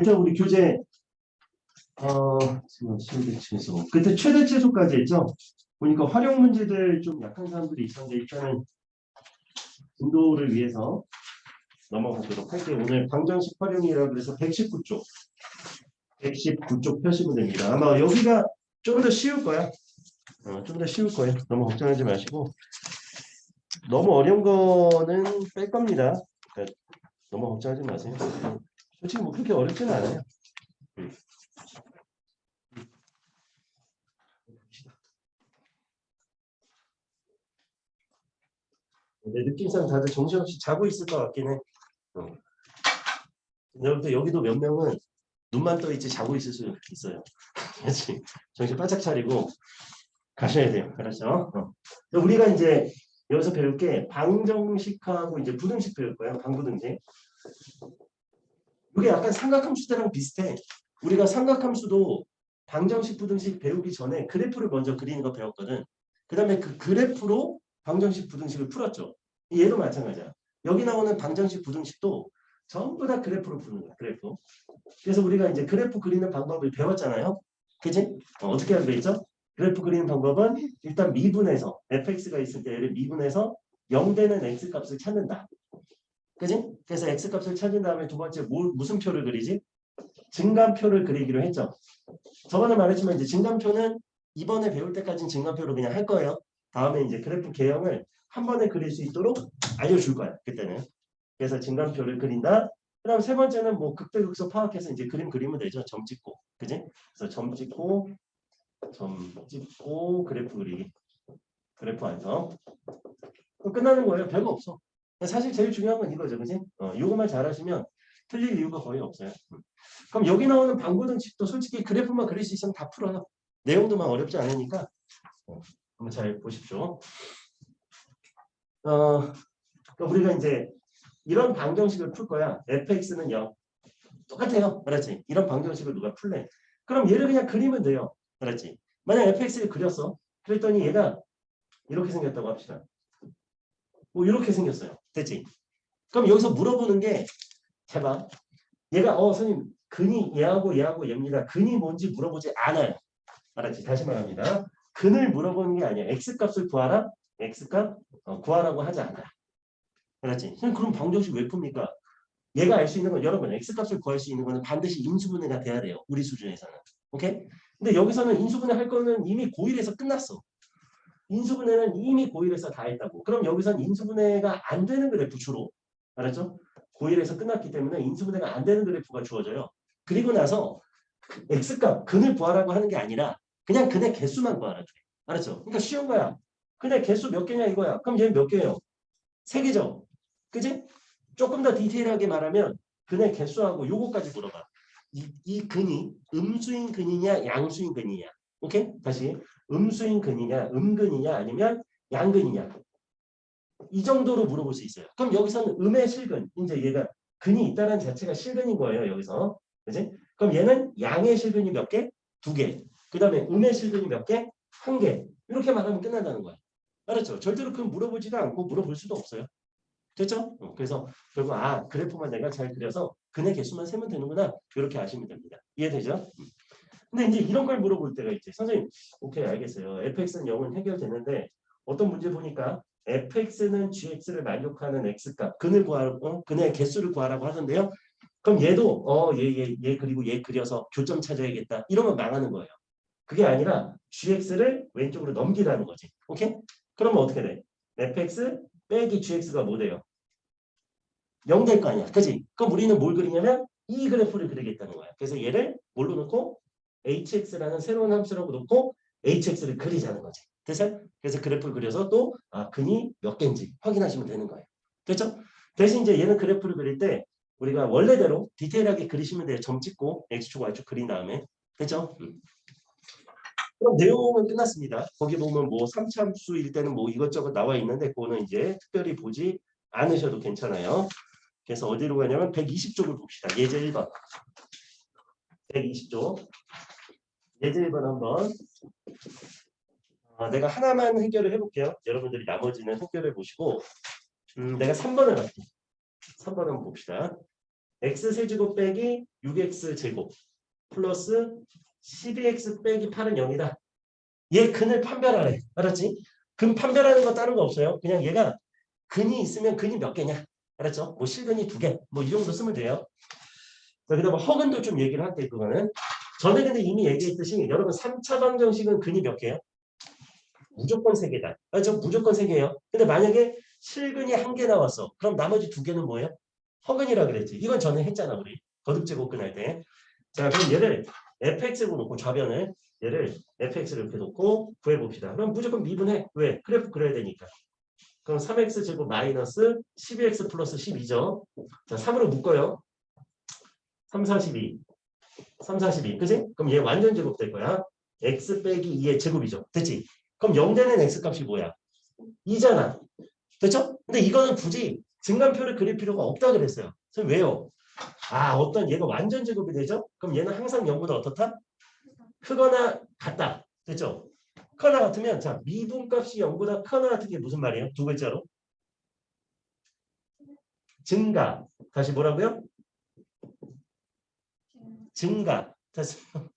일단 우리 교재 지금 최대 최소 그때 최대 최소까지 했죠. 보니까 활용 문제들 좀 약한 사람들이 있었는데 일단은 진도를 위해서 넘어가도록 할게요. 오늘 방정식 활용이라고 해서 119쪽 119쪽 펴시면 됩니다. 아마 여기가 좀 더 쉬울 거야. 좀 더 쉬울 거예요. 너무 걱정하지 마시고 너무 어려운 거는 뺄 겁니다. 그러니까 너무 걱정하지 마세요. 솔직히 뭐 그렇게 어렵지는 않아요. 내 느낌상 다들 정신없이 자고 있을 것 같긴 해. 여기도 몇 명은 눈만 떠 있지 자고 있을 수 있어요. 그렇지. 정신 바짝 차리고 가셔야 돼요. 알았죠? 우리가 이제 여기서 배울 게 방정식하고 이제 부등식 배울 거예요. 방부등식. 이게 약간 삼각함수대랑 비슷해. 우리가 삼각함수도 방정식, 부등식 배우기 전에 그래프를 먼저 그리는 거 배웠거든. 그 다음에 그 그래프로 방정식, 부등식을 풀었죠. 얘도 마찬가지야. 여기 나오는 방정식, 부등식도 전부 다 그래프로 푸는 거야. 그래프. 그래서 우리가 이제 그래프 그리는 방법을 배웠잖아요. 그치? 어떻게 하면 되죠? 그래프 그리는 방법은 일단 미분해서 fx가 있을 때 얘를 미분해서 0 되는 x 값을 찾는다. 그지? 그래서 x 값을 찾은 다음에 두 번째 무슨 표를 그리지? 증감표를 그리기로 했죠. 저번에 말했지만 이제 증감표는 이번에 배울 때까지는 증감표로 그냥 할 거예요. 다음에 이제 그래프 개형을 한 번에 그릴 수 있도록 알려줄 거야. 그때는. 그래서 증감표를 그린다. 그다음 세 번째는 뭐 극대극소 파악해서 이제 그림 그리면 되죠. 점 찍고, 그지? 그래서 점 찍고 그래프 그리기, 그래프 완성. 끝나는 거예요. 별거 없어. 사실 제일 중요한 건 이거죠, 그지? 이것만 잘하시면 틀릴 이유가 거의 없어요. 그럼 여기 나오는 방부등식도 솔직히 그래프만 그릴 수 있으면 다 풀어요. 내용도 막 어렵지 않으니까 한번 잘 보십시오. 우리가 이제 이런 방정식을 풀 거야. fx는 0. 똑같아요. 그렇지? 이런 방정식을 누가 풀래? 그럼 얘를 그냥 그리면 돼요. 그렇지? 만약 fx를 그렸어. 그랬더니 얘가 이렇게 생겼다고 합시다. 뭐 이렇게 생겼어요. 됐지? 그럼 여기서 물어보는 게 제발 얘가 선생님 근이 얘하고 얘입니다. 근이 뭔지 물어보지 않아요. 알았지? 다시 말합니다. 근을 물어보는 게 아니야. x값을 구하라. x값 구하라고 하지 않아. 알았지? 그럼 방정식 왜 풉니까? 얘가 알 수 있는 건 여러분 x값을 구할 수 있는 거는 반드시 인수분해가 돼야 돼요. 우리 수준에서는. 오케이? 근데 여기서는 인수분해 할 거는 이미 고1에서 끝났어. 인수분해는 이미 고1에서 다 했다고. 그럼 여기서는 인수분해가 안 되는 그래프 주로. 알았죠? 고1에서 끝났기 때문에 인수분해가 안 되는 그래프가 주어져요. 그리고 나서 x값, 근을 구하라고 하는 게 아니라 그냥 근의 개수만 구하라 그래. 알았죠? 그러니까 쉬운 거야. 근데 개수 몇 개냐 이거야. 그럼 얘는 몇 개예요? 3개죠. 그지? 조금 더 디테일하게 말하면 근의 개수하고 요거까지 물어봐. 이 근이 음수인 근이냐 양수인 근이냐. 오케이? 다시 음수인 근이냐 음근이냐 아니면 양근이냐. 이 정도로 물어볼 수 있어요. 그럼 여기서는 음의 실근. 이제 얘가 근이 있다는 자체가 실근인 거예요. 여기서. 그지? 그럼 얘는 양의 실근이 몇 개? 2개. 그 다음에 음의 실근이 몇 개? 1개. 이렇게 말하면 끝난다는 거야. 알았죠? 절대로 그건 물어보지도 않고 물어볼 수도 없어요. 됐죠? 그래서 결국 그래프만 내가 잘 그려서 근의 개수만 세면 되는구나. 이렇게 아시면 됩니다. 이해되죠? 근데 이제 이런 걸 물어볼 때가 있지. 선생님, 오케이 알겠어요. fx는 0은 해결되는데 어떤 문제 보니까 fx는 gx를 만족하는 x값, 근의 개수를 구하라고 하던데요. 그럼 얘도 얘 그리고 얘 그려서 교점 찾아야겠다. 이러면 망하는 거예요. 그게 아니라 gx를 왼쪽으로 넘기라는 거지. 오케이? 그러면 어떻게 돼? fx 빼기 gx가 뭐 돼요? 0 될 거 아니야. 그지? 그럼 우리는 뭘 그리냐면 이 그래프를 그리겠다는 거야. 그래서 얘를 뭘로 놓고 hx라는 새로운 함수라고 놓고 hx를 그리자는 거지. 됐어요? 그래서 그래프를 그려서 또 근이 몇 개인지 확인하시면 되는 거예요. 됐죠? 대신 이제 얘는 그래프를 그릴 때 우리가 원래대로 디테일하게 그리시면 돼요. 점 찍고 x축, y축 그린 다음에. 됐죠? 그럼 내용은 끝났습니다. 거기 보면 뭐 3차함수일 때는 뭐 이것저것 나와 있는데 그거는 이제 특별히 보지 않으셔도 괜찮아요. 그래서 어디로 가냐면 120쪽을 봅시다. 예제 1번. 120쪽. 예제 1번 한번. 내가 하나만 해결을 해볼게요. 여러분들이 나머지는 해결해 보시고 내가 3번을 갈게요. 3번 한번 봅시다. x세제곱 빼기 6x제곱 플러스 12x 빼기 8은 0이다. 얘 근을 판별하래. 알았지? 근 판별하는 거 다른 거 없어요. 그냥 얘가 근이 있으면 근이 몇 개냐. 알았죠? 뭐 실근이 2개. 뭐 이 정도 쓰면 돼요. 자, 그다음 허근도 좀 얘기를 할게 그거는. 전에 근데 이미 얘기했듯이 여러분 3차 방정식은 근이 몇 개예요? 무조건 3개다. 저 무조건 3개예요. 근데 만약에 실근이 1개 나왔어. 그럼 나머지 2개는 뭐예요? 허근이라 그랬지. 이건 전에 했잖아 우리. 거듭제곱근 할 때. 자, 그럼 얘를 fx로 놓고 좌변을 얘를 fx를 이렇게 놓고 구해봅시다. 그럼 무조건 미분해. 왜? 그래프 그려야 되니까. 그럼 3x 제곱 마이너스 12x 플러스 12죠. 자, 3으로 묶어요. 3, 42. 3, 42. 그지? 그럼 얘 완전 제곱 될 거야. x 빼기 2의 제곱이죠. 됐지? 그럼 0 되는 x 값이 뭐야? 2잖아. 됐죠? 근데 이거는 굳이 증간표를 그릴 필요가 없다 그랬어요. 그럼 왜요? 아, 어떤 얘가 완전 제곱이 되죠? 그럼 얘는 항상 0보다 어떻다? 크거나 같다. 됐죠? 크거나 같으면 자 미분값이 0보다 크거나 같은 게 무슨 말이에요? 두 글자로. 증가. 다시 뭐라고요? 증가. 됐습니다.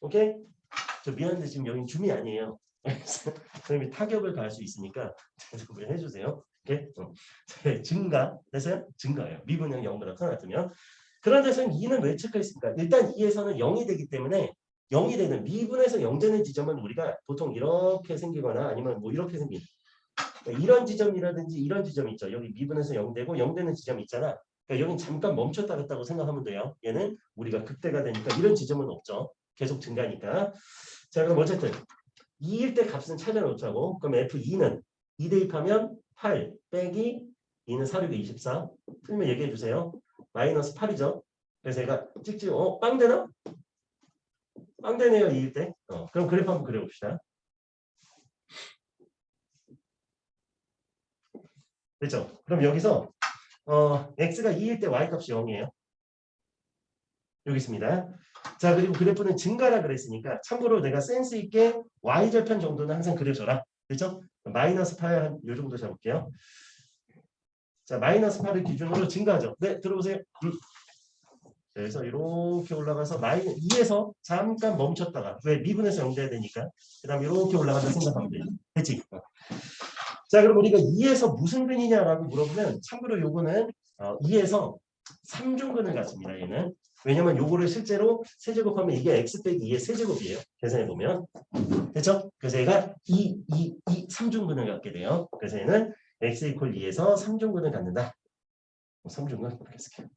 오케이? 저 미안한데 지금 여기 줌이 아니에요. 그러면 타격을 가할 수 있으니까 대답을 해주세요. 오케이? 네, 증가. 됐어요? 증가예요. 미분형 0보다 크거나 같으면. 그런 데서는 2는 왜 체크했습니까? 일단 2에서는 0이 되기 때문에 0이 되는 미분에서 0 되는 지점은 우리가 보통 이렇게 생기거나 아니면 뭐 이렇게 생긴 그러니까 이런 지점이라든지 이런 지점 있죠. 여기 미분에서 0 되고 0 되는 지점 있잖아. 그러니까 여긴 잠깐 멈췄다 갔다고 생각하면 돼요. 얘는 우리가 극대가 되니까 이런 지점은 없죠. 계속 증가니까. 자, 그럼 어쨌든 2일 때 값은 찾아놓자고. 그럼 F2는 2 대입하면 8 빼기 2는 4, 6에 24. 틀리면 얘기해 주세요. 마이너스 8이죠. 그래서 얘가 찍찍 빵 되나? 빵 되네요. 2일 때. 그럼 그래프 한번 그려봅시다. 됐죠? 그럼 여기서 x가 2일 때 y값이 0이에요. 여기 있습니다. 자, 그리고 그래프는 증가라 그랬으니까 참고로 내가 센스 있게 y절편 정도는 항상 그려줘라. 그렇죠? 마이너스 8, 한 요 정도 잡을게요. 자, 마이너스 8을 기준으로 증가하죠. 네, 들어보세요. 그래서 이렇게 올라가서 마이너스 2에서 잠깐 멈췄다가 왜 미분에서 0 돼야 되니까 그 다음에 이렇게 올라간다 생각하면 돼요. 됐지? 자, 그럼 우리가 2에서 무슨 근이냐라고 물어보면 참고로 요거는 2에서 3중근을 갖습니다. 얘는. 왜냐면 요거를 실제로 세제곱하면 이게 x 빼기 2의 세제곱이에요. 계산해보면. 됐죠? 그래서 얘가 3중근을 갖게 돼요. 그래서 얘는 x 이퀄 2에서 3중근을 갖는다. 3중근 이렇게 쓸게요.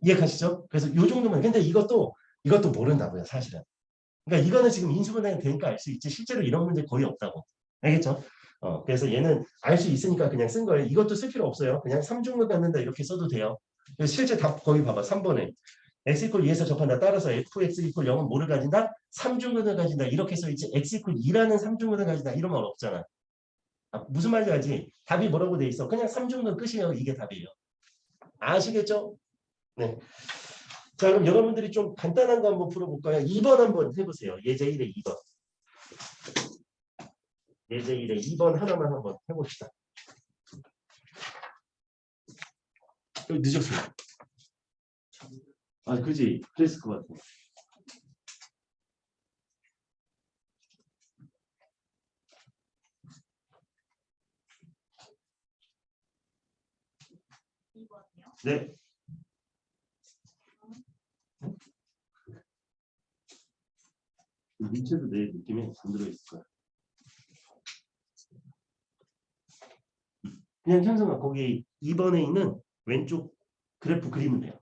이해가시죠? 그래서 요 정도면 근데 이것도 모른다고요, 사실은. 그러니까 이거는 지금 인수분해가 되니까 알 수 있지 실제로 이런 문제 거의 없다고. 알겠죠? 그래서 얘는 알 수 있으니까 그냥 쓴 거예요. 이것도 쓸 필요 없어요. 그냥 3중근 갖는다 이렇게 써도 돼요. 실제 답 거기 봐봐. 3번에 x 이퀄 2에서 접한다. 따라서 fx 이퀄 0은 뭐를 가진다? 3중근을 가진다. 이렇게 써있지 x 이퀄 2라는 3중근을 가진다. 이런 말 없잖아. 무슨 말인지 알지? 답이 뭐라고 돼 있어? 그냥 3중근 끝이에요. 이게 답이에요. 아시겠죠? 네. 자, 그럼 여러분들이 좀 간단한 거 한번 풀어볼까요? 2번 한번 해보세요. 예제 1의 2번. 예제 1의 2번 하나만 한번 해봅시다. 늦었어요. 아, 그지? 그랬을 것 같아. 네. 밑에도 내 느낌에 안 들어있을 거야. 그냥 현성아 거기 2번에 있는 왼쪽 그래프 그리면 돼요.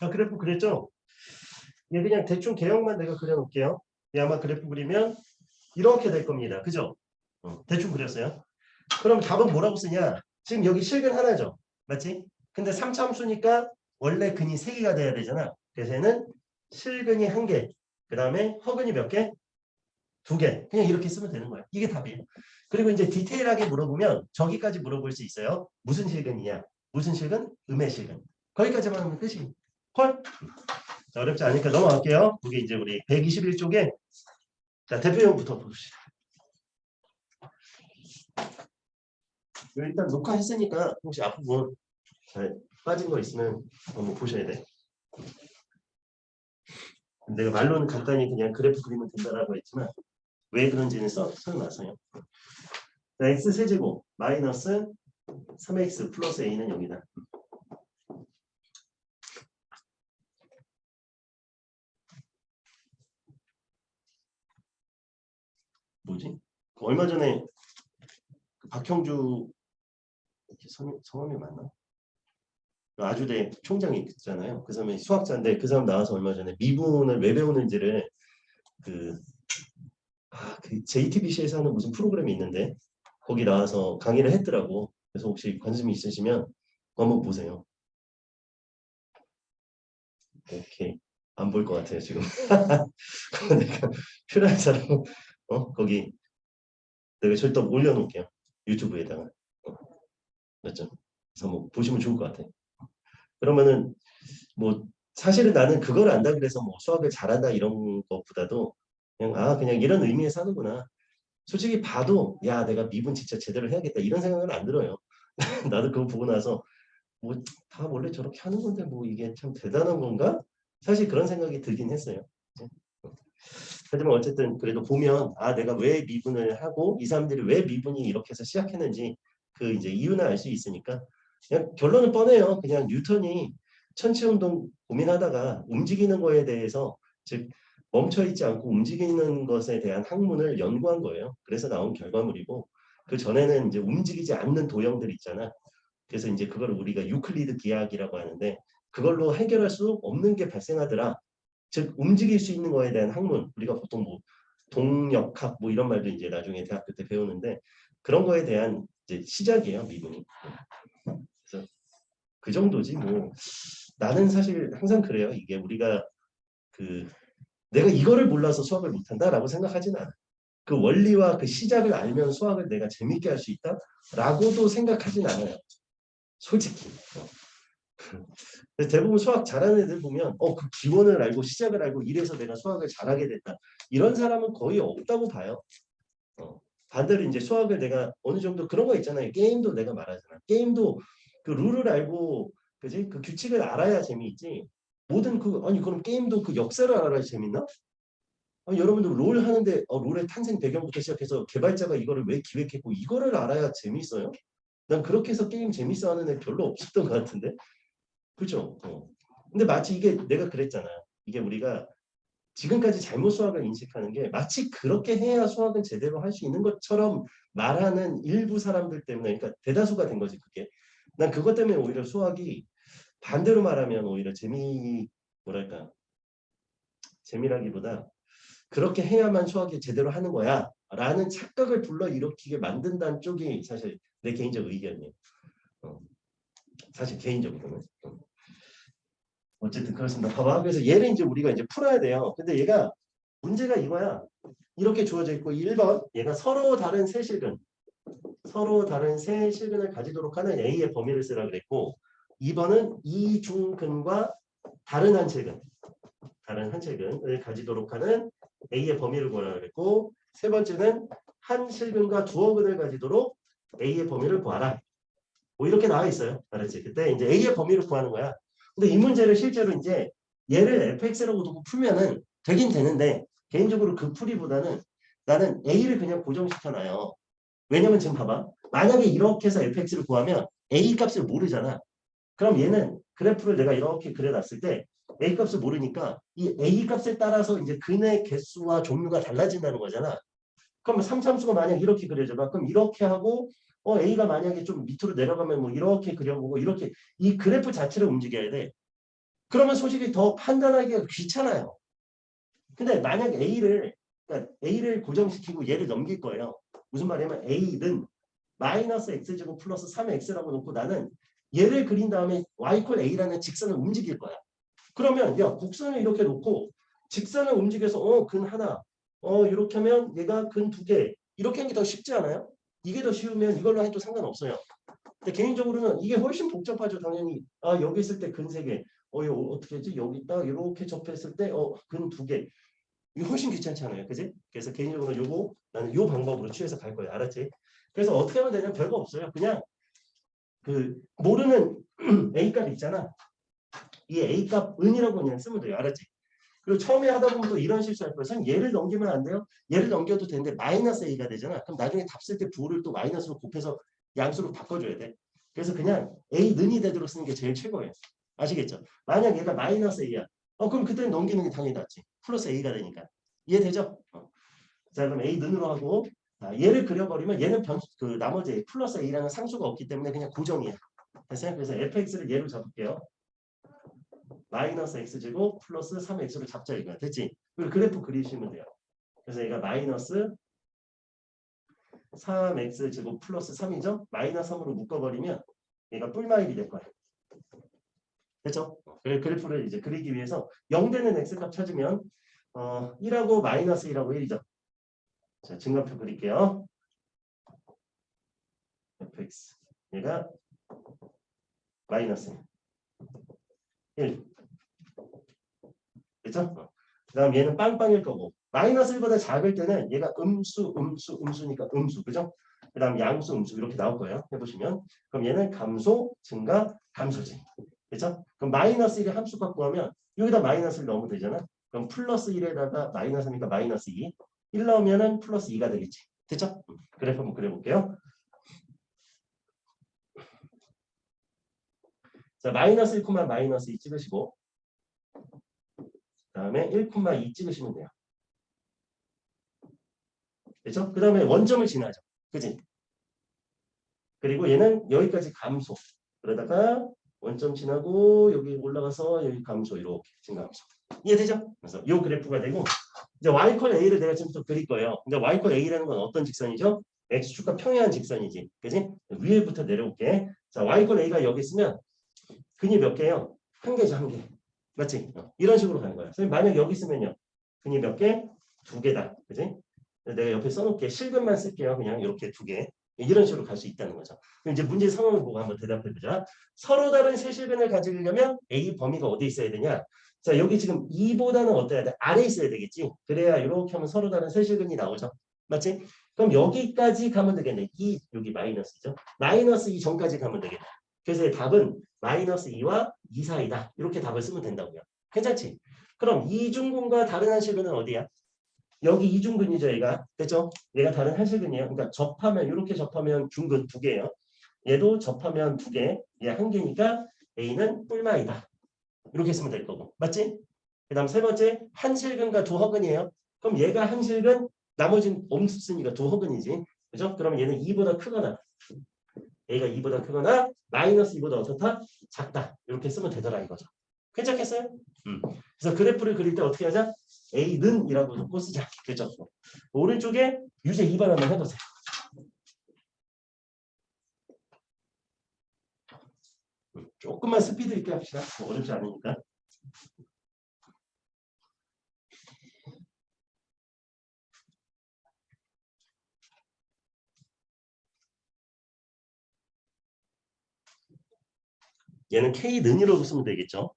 자, 그래프 그렸죠? 얘 그냥 대충 개형만 내가 그려놓을게요. 얘 아마 그래프 그리면 이렇게 될 겁니다. 그죠? 대충 그렸어요. 그럼 답은 뭐라고 쓰냐? 지금 여기 실근 하나죠. 맞지? 근데 3차함수니까 원래 근이 3개가 돼야 되잖아. 그래서 얘는 실근이 1개. 그 다음에 허근이 몇 개? 2개. 그냥 이렇게 쓰면 되는 거야. 이게 답이에요. 그리고 이제 디테일하게 물어보면 저기까지 물어볼 수 있어요. 무슨 실근이냐? 무슨 실근? 음의 실근. 거기까지만 하면 끝이. 헐? 자, 어렵지 않으니까 넘어갈게요. 이게 이제 우리 121쪽에 자, 대표형부터 봅시다. 일단 녹화했으니까 혹시 앞부분 잘 빠진 거 있으면 한번 보셔야 돼. 내가 말로는 간단히 그냥 그래프 그리면 된다라고 했지만 왜 그런지는 써놨어요. 자, x 세제곱 마이너스 3x 플러스 a는 0이다. 뭐지? 얼마 전에 그 박형주 성함이 맞나? 아주대 총장이 있잖아요. 그 사람이 수학자인데 그 사람 나와서 얼마 전에 미분을 왜 배우는지를 그 JTBC에서 하는 무슨 프로그램이 있는데 거기 나와서 강의를 했더라고. 그래서 혹시 관심이 있으시면 한번 보세요. 오케이. 안 볼 것 같아요 지금. 내가 필요한 사람 거기 내가 절대 올려놓을게요. 유튜브에다가. 맞죠? 그래서 뭐 보시면 좋을 것 같아요. 그러면은 뭐 사실은 나는 그걸 안다 그래서 뭐 수학을 잘한다 이런 것보다도 그냥 이런 의미에서 하는구나. 솔직히 봐도 야 내가 미분 진짜 제대로 해야겠다 이런 생각은 안 들어요. 나도 그거 보고 나서 뭐 다 원래 저렇게 하는 건데 뭐 이게 참 대단한 건가? 사실 그런 생각이 들긴 했어요. 하지만 어쨌든 그래도 보면 내가 왜 미분을 하고 이 사람들이 왜 미분이 이렇게 해서 시작했는지 그 이제 이유는 알 수 있으니까 그냥 결론은 뻔해요. 그냥 뉴턴이 천체운동 고민하다가 움직이는 거에 대해서 즉 멈춰 있지 않고 움직이는 것에 대한 학문을 연구한 거예요. 그래서 나온 결과물이고 그 전에는 이제 움직이지 않는 도형들 있잖아. 그래서 이제 그걸 우리가 유클리드 기하학이라고 하는데 그걸로 해결할 수 없는 게 발생하더라. 즉 움직일 수 있는 거에 대한 학문 우리가 보통 뭐 동력학 뭐 이런 말도 이제 나중에 대학교 때 배우는데 그런 거에 대한 이제 시작이에요 미분이. 그래서 그 정도지 뭐 나는 사실 항상 그래요. 이게 우리가 그 내가 이거를 몰라서 수학을 못한다라고 생각하지는 않아. 그 원리와 그 시작을 알면 수학을 내가 재밌게 할 수 있다라고도 생각하진 않아요. 솔직히. 대부분 수학 잘하는 애들 보면 그 기원을 알고 시작을 알고 이래서 내가 수학을 잘하게 됐다. 이런 사람은 거의 없다고 봐요. 반대로 이제 수학을 내가 어느 정도 그런 거 있잖아요. 게임도 내가 말하잖아. 게임도 그 룰을 알고 그지? 그 규칙을 알아야 재미있지. 모든 아니 그럼 게임도 그 역사를 알아야 재밌나? 아니, 여러분들 롤 하는데 롤의 탄생 배경부터 시작해서 개발자가 이거를 왜 기획했고 이거를 알아야 재밌어요? 난 그렇게 해서 게임 재밌어 하는 애 별로 없었던 것 같은데. 그죠? 근데 마치 이게 내가 그랬잖아. 이게 우리가 지금까지 잘못 수학을 인식하는 게 마치 그렇게 해야 수학은 제대로 할 수 있는 것처럼 말하는 일부 사람들 때문에 그러니까 대다수가 된 거지 그게. 난 그것 때문에 오히려 수학이 반대로 말하면 오히려 뭐랄까 재미라기보다 그렇게 해야만 수학이 제대로 하는 거야 라는 착각을 불러일으키게 만든다는 쪽이 사실 내 개인적 의견이에요. 사실 개인적으로는. 어쨌든 그렇습니다. 봐봐. 그래서 얘를 이제 우리가 이제 풀어야 돼요. 근데 얘가 문제가 이거야. 이렇게 주어져 있고 1번 얘가 서로 다른 세 실근 실근을 가지도록 하는 A의 범위를 쓰라 그랬고 2번은 이중근과 다른 한 실근을 가지도록 하는 A의 범위를 구하라 그랬고 세 번째는 한 실근과 두어 근을 가지도록 A의 범위를 구하라. 뭐 이렇게 나와 있어요. 알았지? 그때 이제 A의 범위를 구하는 거야. 근데 이 문제를 실제로 이제 얘를 fx라고 두고 풀면은 되긴 되는데 개인적으로 그 풀이보다는 나는 A를 그냥 고정시켜놔요. 왜냐면 지금 봐봐. 만약에 이렇게 해서 fx를 구하면 A 값을 모르잖아. 그럼 얘는 그래프를 내가 이렇게 그려놨을 때 A 값을 모르니까 이 A 값에 따라서 이제 근의 개수와 종류가 달라진다는 거잖아. 그럼 3참수가 만약 이렇게 그려져봐. 그럼 이렇게 하고 A가 만약에 좀 밑으로 내려가면 뭐 이렇게 그려보고 이렇게 이 그래프 자체를 움직여야 돼. 그러면 솔직히 더 판단하기가 귀찮아요. 근데 만약 그러니까 A를 고정시키고 얘를 넘길 거예요. 무슨 말이냐면 A는 마이너스 X제곱 플러스 3X라고 놓고 나는 얘를 그린 다음에 Y 콜 A라는 직선을 움직일 거야. 그러면 야 곡선을 이렇게 놓고 직선을 움직여서 근 하나 이렇게 하면 얘가 근 두 개 이렇게 하는 게 더 쉽지 않아요? 이게 더 쉬우면 이걸로 해도 상관없어요. 근데 개인적으로는 이게 훨씬 복잡하죠. 당연히 여기 있을 때 근 세 개 이거 어떻게 하지? 여기 딱 이렇게 접했을 때 근 두 개 이게 훨씬 귀찮잖아요. 그지? 그래서 개인적으로 나는 요 방법으로 취해서 갈 거예요. 알았지? 그래서 어떻게 하면 되냐면 별거 없어요. 그냥 그 모르는 A 값 있잖아. 이 A 값 은이라고 그냥 쓰면 돼요. 알았지? 그리고 처음에 하다 보면 또 이런 실수할 거예요. 선생님 얘를 넘기면 안 돼요? 얘를 넘겨도 되는데 마이너스 A가 되잖아. 그럼 나중에 답 쓸 때 부를 또 마이너스로 곱해서 양수로 바꿔줘야 돼. 그래서 그냥 A 는이 되도록 쓰는 게 제일 최고예요. 아시겠죠? 만약 얘가 마이너스 A야. 그럼 그때는 넘기는 게 당연히 낫지. 플러스 A가 되니까. 이해되죠? 자 그럼 A 는으로 하고 얘를 그려버리면 얘는 나머지 플러스 A라는 상수가 없기 때문에 그냥 고정이야. 됐어요? 그래서 fx를 얘로 잡을게요. 마이너스 x제곱 플러스 3x를 잡자 이거야. 됐지? 그리고 그래프 그리시면 돼요. 그래서 얘가 마이너스 3x제곱 플러스 3이죠? 마이너스 3으로 묶어버리면 얘가 뿔마일이 될 거야. 됐죠? 그래프를 이제 그리기 위해서 0되는 x값 찾으면 1하고 마이너스 1하고 1이죠. 자, 증가표 그릴게요. fx 얘가 마이너스 1 그렇죠? 그 다음 얘는 빵빵일 거고 마이너스 1보다 작을 때는 얘가 음수니까 음수 그죠? 그 다음 양수 음수 이렇게 나올 거예요. 해보시면 그럼 얘는 감소 증가 감소지 그렇죠? 그럼 마이너스 1의 함수값 구하면 여기다 마이너스를 넣으면 되잖아. 그럼 플러스 1에다가 마이너스니까 마이너스 2 1 넣으면은 플러스 2가 되겠지. 됐죠? 그래프 한번 그려볼게요. 자 마이너스 1, 마이너스 2 찍으시고 그 다음에 1,2 찍으시면 돼요. 그렇죠? 그 다음에 원점을 지나죠. 그지? 그리고 얘는 여기까지 감소. 그러다가 원점 지나고 여기 올라가서 여기 감소 이렇게 증감소. 이해되죠? 그래서 이 그래프가 되고 이제 y콜 a를 내가 지금부터 그릴 거예요. 근데 y콜 a라는 건 어떤 직선이죠? x축과 평행한 직선이지. 그지? 위에부터 내려올게. 자, y콜 a가 여기 있으면 근이 몇 개예요? 한 개죠, 한 개. 맞지? 이런 식으로 가는 거야. 선생님 만약 여기 있으면요. 근이 몇 개? 두 개다. 그지? 내가 옆에 써놓을게. 실근만 쓸게요. 그냥 이렇게 두 개. 이런 식으로 갈 수 있다는 거죠. 그럼 이제 문제 상황을 보고 한번 대답해보자. 서로 다른 세 실근을 가지려면 A 범위가 어디에 있어야 되냐? 자 여기 지금 2보다는 어때야 돼? 아래에 있어야 되겠지? 그래야 이렇게 하면 서로 다른 세 실근이 나오죠. 맞지? 그럼 여기까지 가면 되겠네. 여기 마이너스죠. 마이너스 2 전까지 가면 되겠다. 그래서 답은 마이너스 2와 2 사이다. 이렇게 답을 쓰면 된다고요. 괜찮지? 그럼 이중근과 다른 한 실근은 어디야? 여기 이중근이죠, 얘가. 됐죠? 얘가 다른 한실근이에요. 그러니까 접하면 이렇게 접하면 중근 두 개예요. 얘도 접하면 두 개, 얘 한 개니까 A는 뿔마이다. 이렇게 쓰면 될 거고. 맞지? 그다음 세 번째 한실근과 두허근이에요. 그럼 얘가 한실근, 나머지는 없으니까 두허근이지. 그죠? 그럼 얘는 2보다 크거나 A가 2보다 크거나 마이너스 2보다 어떻다? 작다. 이렇게 쓰면 되더라 이거죠. 괜찮겠어요? 그래서 그래프를 그릴 때 어떻게 하자? A는 이라고 놓고 쓰자. 됐죠? 오른쪽에 유제 2번 한번 해보세요. 조금만 스피드 있게 합시다. 어렵지 않으니까. 얘는 K는이라고 쓰면 되겠죠.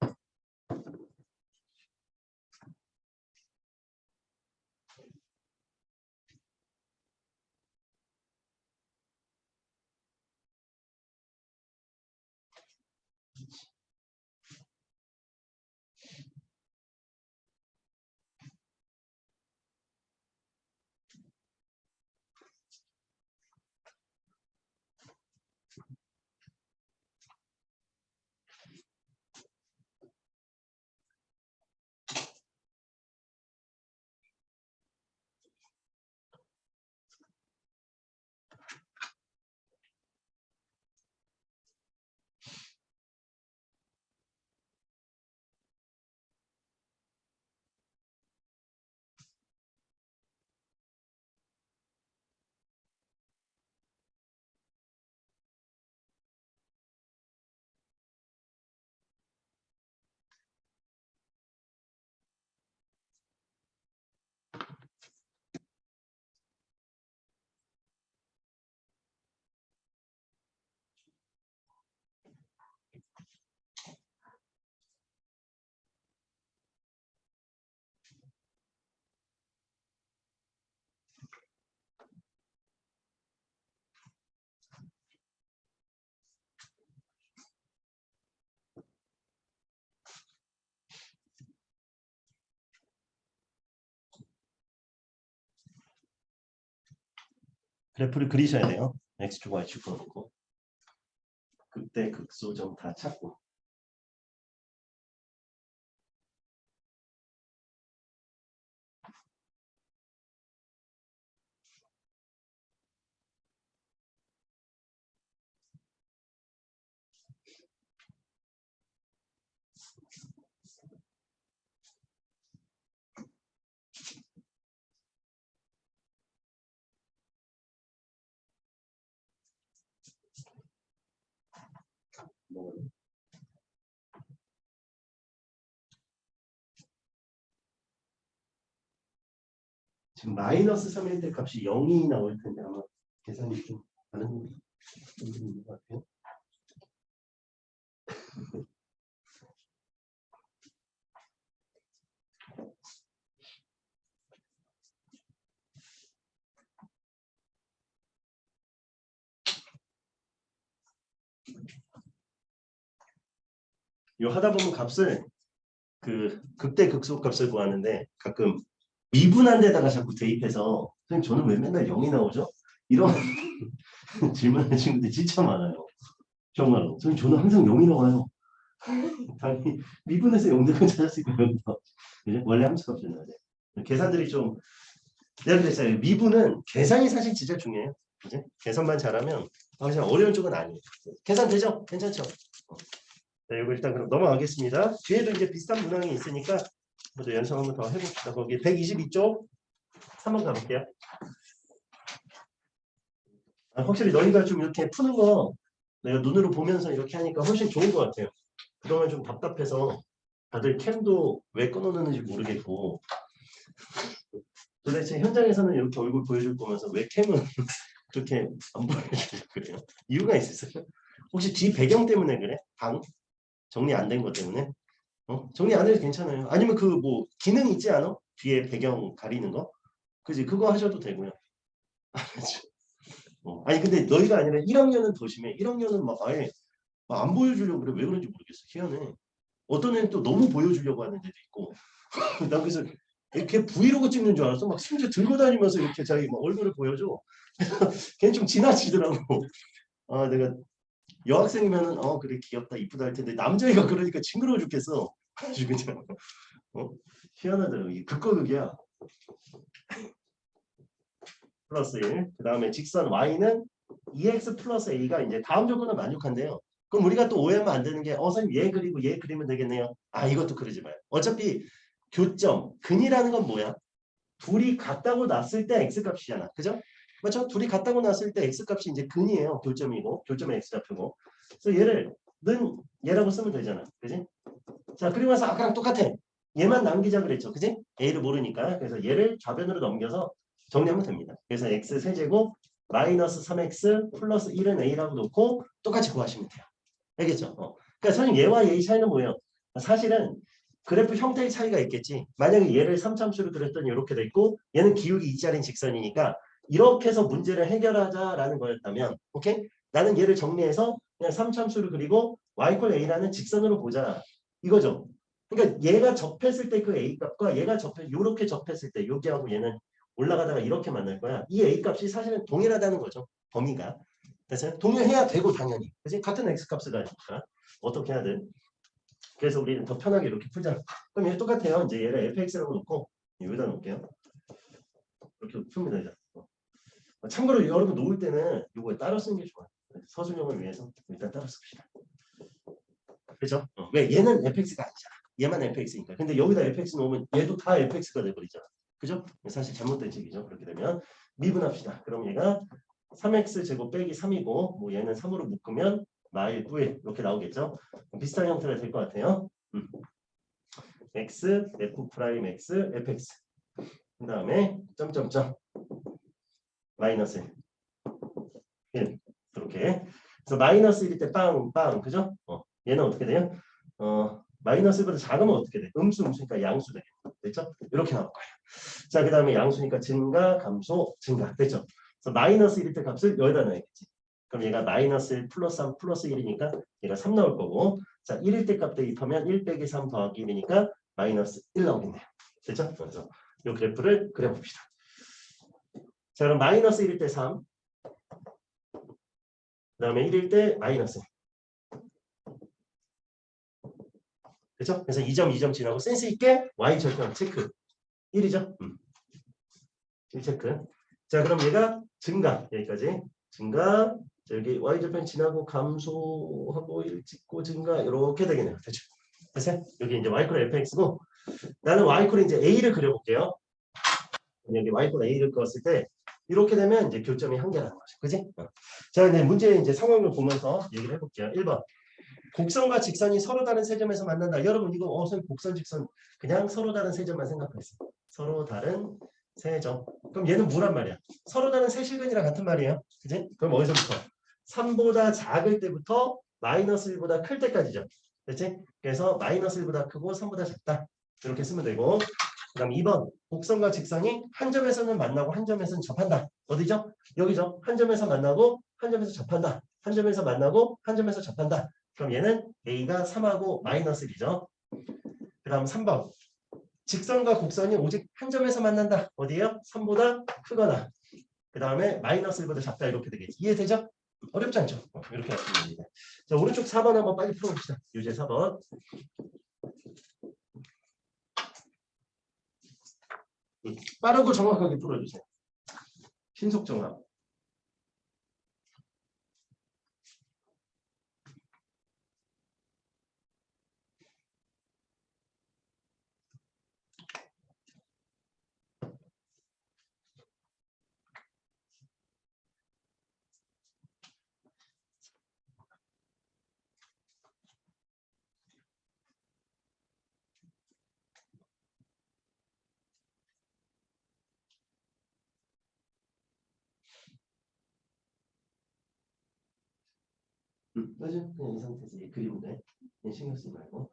그래프를 그리셔야 돼요. x축, y축 그어놓고 극대, 극소점 다 찾고. 지금 마이너스 3일 때 값이 0이 나올 텐데 아마 계산이 좀 다른 것 같아요. 요 하다 보면 값을 그 극대 극소 값을 구하는데 가끔 미분한 데다가 자꾸 대입해서 선생님 저는 왜 맨날 0이 나오죠? 이런 질문하는 친구들이 진짜 많아요. 정말로. 선생님 저는 항상 0이 나와요. 당연히 미분해서 0대를 찾았을 거예요. 원래 함수 값을 넣어야 돼. 계산들이 좀 내가 그랬어요. 미분은 계산이 사실 진짜 중요해요. 그치? 계산만 잘하면 그냥 어려운 쪽은 아니에요. 계산 되죠? 괜찮죠? 네, 이거 일단 그럼 넘어가겠습니다. 뒤에도 이제 비슷한 문항이 있으니까 모두 연습 한번 더 해봅시다. 거기 122쪽 한번 가볼게요. 확실히 너희가 좀 이렇게 푸는 거 내가 눈으로 보면서 이렇게 하니까 훨씬 좋은 것 같아요. 그동안 좀 답답해서 다들 캠도 왜 끊어놓는지 모르겠고 도대체 현장에서는 이렇게 얼굴 보여줄 거면서 왜 캠은 그렇게 안 보여주고 그래요? 이유가 있었어요? 혹시 뒤 배경 때문에 그래? 방 정리 안 된 것 때문에? 정리 안 해도 괜찮아요. 아니면 그 뭐 기능 있지 않아? 뒤에 배경 가리는 거? 그지? 그거 하셔도 되고요. 아니 근데 너희가 아니라 1학년은 더 심해. 1학년은 막 아예 안 보여주려고 그래. 왜 그런지 모르겠어. 희한해. 어떤 애는 또 너무 보여주려고 하는 애도 있고. 난 그래서 이렇게 브이로그 찍는 줄 알았어. 막 심지어 들고 다니면서 이렇게 자기 막 얼굴을 보여줘. 걔는 좀 지나치더라고. 아 내가 여학생이면은 그래 귀엽다 이쁘다 할 텐데 남자애가 그러니까 징그러워 죽겠어. 아주 그냥 희한하더라고. 이게 극과 극이야. 플러스 1. 그 다음에 직선 y는 2x 플러스 a가 이제 다음 조건은 만족한데요. 그럼 우리가 또 오해하면 안 되는 게 선생님 얘 그리고 얘 그리면 되겠네요. 아 이것도 그러지 마요. 어차피 교점, 근이라는 건 뭐야? 둘이 같다고 놨을 때 x값이잖아. 그죠? 그렇죠? 둘이 같다고 놨을 때 x값이 이제 근이에요. 교점이고 교점의 x좌표고. 그래서 얘를 는 얘라고 쓰면 되잖아. 그지? 자 그리고 나서 아까랑 똑같아. 얘만 남기자 그랬죠. 그지? a를 모르니까. 그래서 얘를 좌변으로 넘겨서 정리하면 됩니다. 그래서 x 세제곱 마이너스 3x 플러스 1은 a라고 놓고 똑같이 구하시면 돼요. 알겠죠? 그러니까 선생님 얘와 얘의 차이는 뭐예요? 사실은 그래프 형태의 차이가 있겠지. 만약에 얘를 3참수로 그렸더니 이렇게 돼 있고 얘는 기울기 2짜리인 직선이니까 이렇게 해서 문제를 해결하자라는 거였다면 오케이? 나는 얘를 정리해서 그냥 3참수를 그리고 y 콜 a라는 직선으로 보자. 이거죠. 그러니까 얘가 접했을 때 그 a 값과 얘가 이렇게 접했을 때 여기하고 얘는 올라가다가 이렇게 만날 거야. 이 a 값이 사실은 동일하다는 거죠. 범위가. 그래서 동일해야 되고 당연히. 그치? 같은 x 값을 가니까 어떻게 하든. 그래서 우리는 더 편하게 이렇게 풀자. 그럼 얘 똑같아요. 이제 얘를 fx라고 놓고 여기다 놓을게요. 이렇게 풉니다. 이제. 참고로 여러분 놓을 때는 이거에 따로 쓰는 게 좋아요. 서술형을 위해서 일단 따로 씁시다. 그죠? 왜? 얘는 fx가 아니잖아. 얘만 fx니까. 근데 여기다 fx 놓으면 얘도 다 fx가 돼버리잖아. 그죠? 사실 잘못된 식이죠. 그렇게 되면 미분합시다. 그럼 얘가 3x 제곱 빼기 3이고 뭐 얘는 3으로 묶으면 마일 9일 이렇게 나오겠죠. 비슷한 형태가 될 것 같아요. x f 프라임 x fx 그 다음에 점점점 마이너스 1 이렇게 그래서 마이너스 1일 때 빵빵 그죠? 얘는 어떻게 돼요? 마이너스 1보다 작으면 어떻게 돼? 음수니까 양수 되겠죠. 됐죠? 이렇게 나올 거예요. 자, 그 다음에 양수니까 증가, 감소, 증가. 됐죠? 그래서 마이너스 1일 때 값을 여기다 넣어야겠지. 그럼 얘가 마이너스 1 플러스 3 플러스 1이니까 얘가 3 나올 거고 자 1일 때 값 대입하면 1 빼기 3 더하기 1이니까 마이너스 1 나오겠네요. 됐죠? 그래서 이 그래프를 그려봅시다. 자 그럼 마이너스 1일 때 3 그 다음에 1일 때 마이너스. 그렇죠? 그래서 2점, 2점 지나고 센스 있게 y 절편 체크. 1이죠? 1 체크. 자, 그럼 얘가 증가. 여기까지. 증가. 자, 여기 y 절편 지나고 감소하고 1 찍고 증가. 이렇게 되겠네요. 대충. 그래서 여기 이제 y 콜 fx고 나는 y 콜 이제 a를 그려볼게요. 여기 y 콜 a를 그었을 때 이렇게 되면 이제 교점이 한 개라는 거죠. 그지? 자, 이제 문제 이제 상황을 보면서 얘기를 해볼게요. 1번. 곡선과 직선이 서로 다른 세 점에서 만난다. 여러분 이거 선생님 곡선 직선 그냥 서로 다른 세 점만 생각하세요. 서로 다른 세 점. 그럼 얘는 뭐란 말이야? 서로 다른 세 실근이랑 같은 말이에요. 그지? 그럼 어디서부터? 3보다 작을 때부터 마이너스 1보다 클 때까지죠. 그렇지? 그래서 마이너스 1보다 크고 3보다 작다. 이렇게 쓰면 되고 그 다음 2번 곡선과 직선이 한 점에서는 만나고 한 점에서는 접한다. 어디죠? 여기죠. 한 점에서 만나고 한 점에서 접한다. 한 점에서 만나고 한 점에서 접한다. 그럼 얘는 A가 3하고 마이너스 1이죠. 그 다음 3번. 직선과 곡선이 오직 한 점에서 만난다. 어디에요? 3보다 크거나. 그 다음에 마이너스 1보다 작다. 이렇게 되겠지. 이해되죠? 어렵지 않죠? 이렇게 하시면 됩니다. 자, 오른쪽 4번 한번 빨리 풀어봅시다. 유제 4번. 빠르고 정확하게 풀어주세요. 신속 정확. 맞아. 그냥 이 상태에서 그리면 돼. 그냥 신경 쓰지 말고.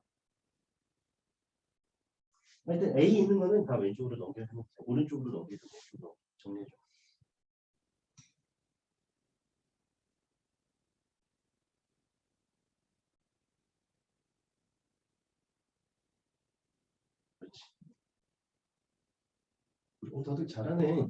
하여튼 A 있는 거는 다 왼쪽으로 넘겨주고 오른쪽으로 넘겨주고 정리해줘. 그렇지. 다들 잘하네.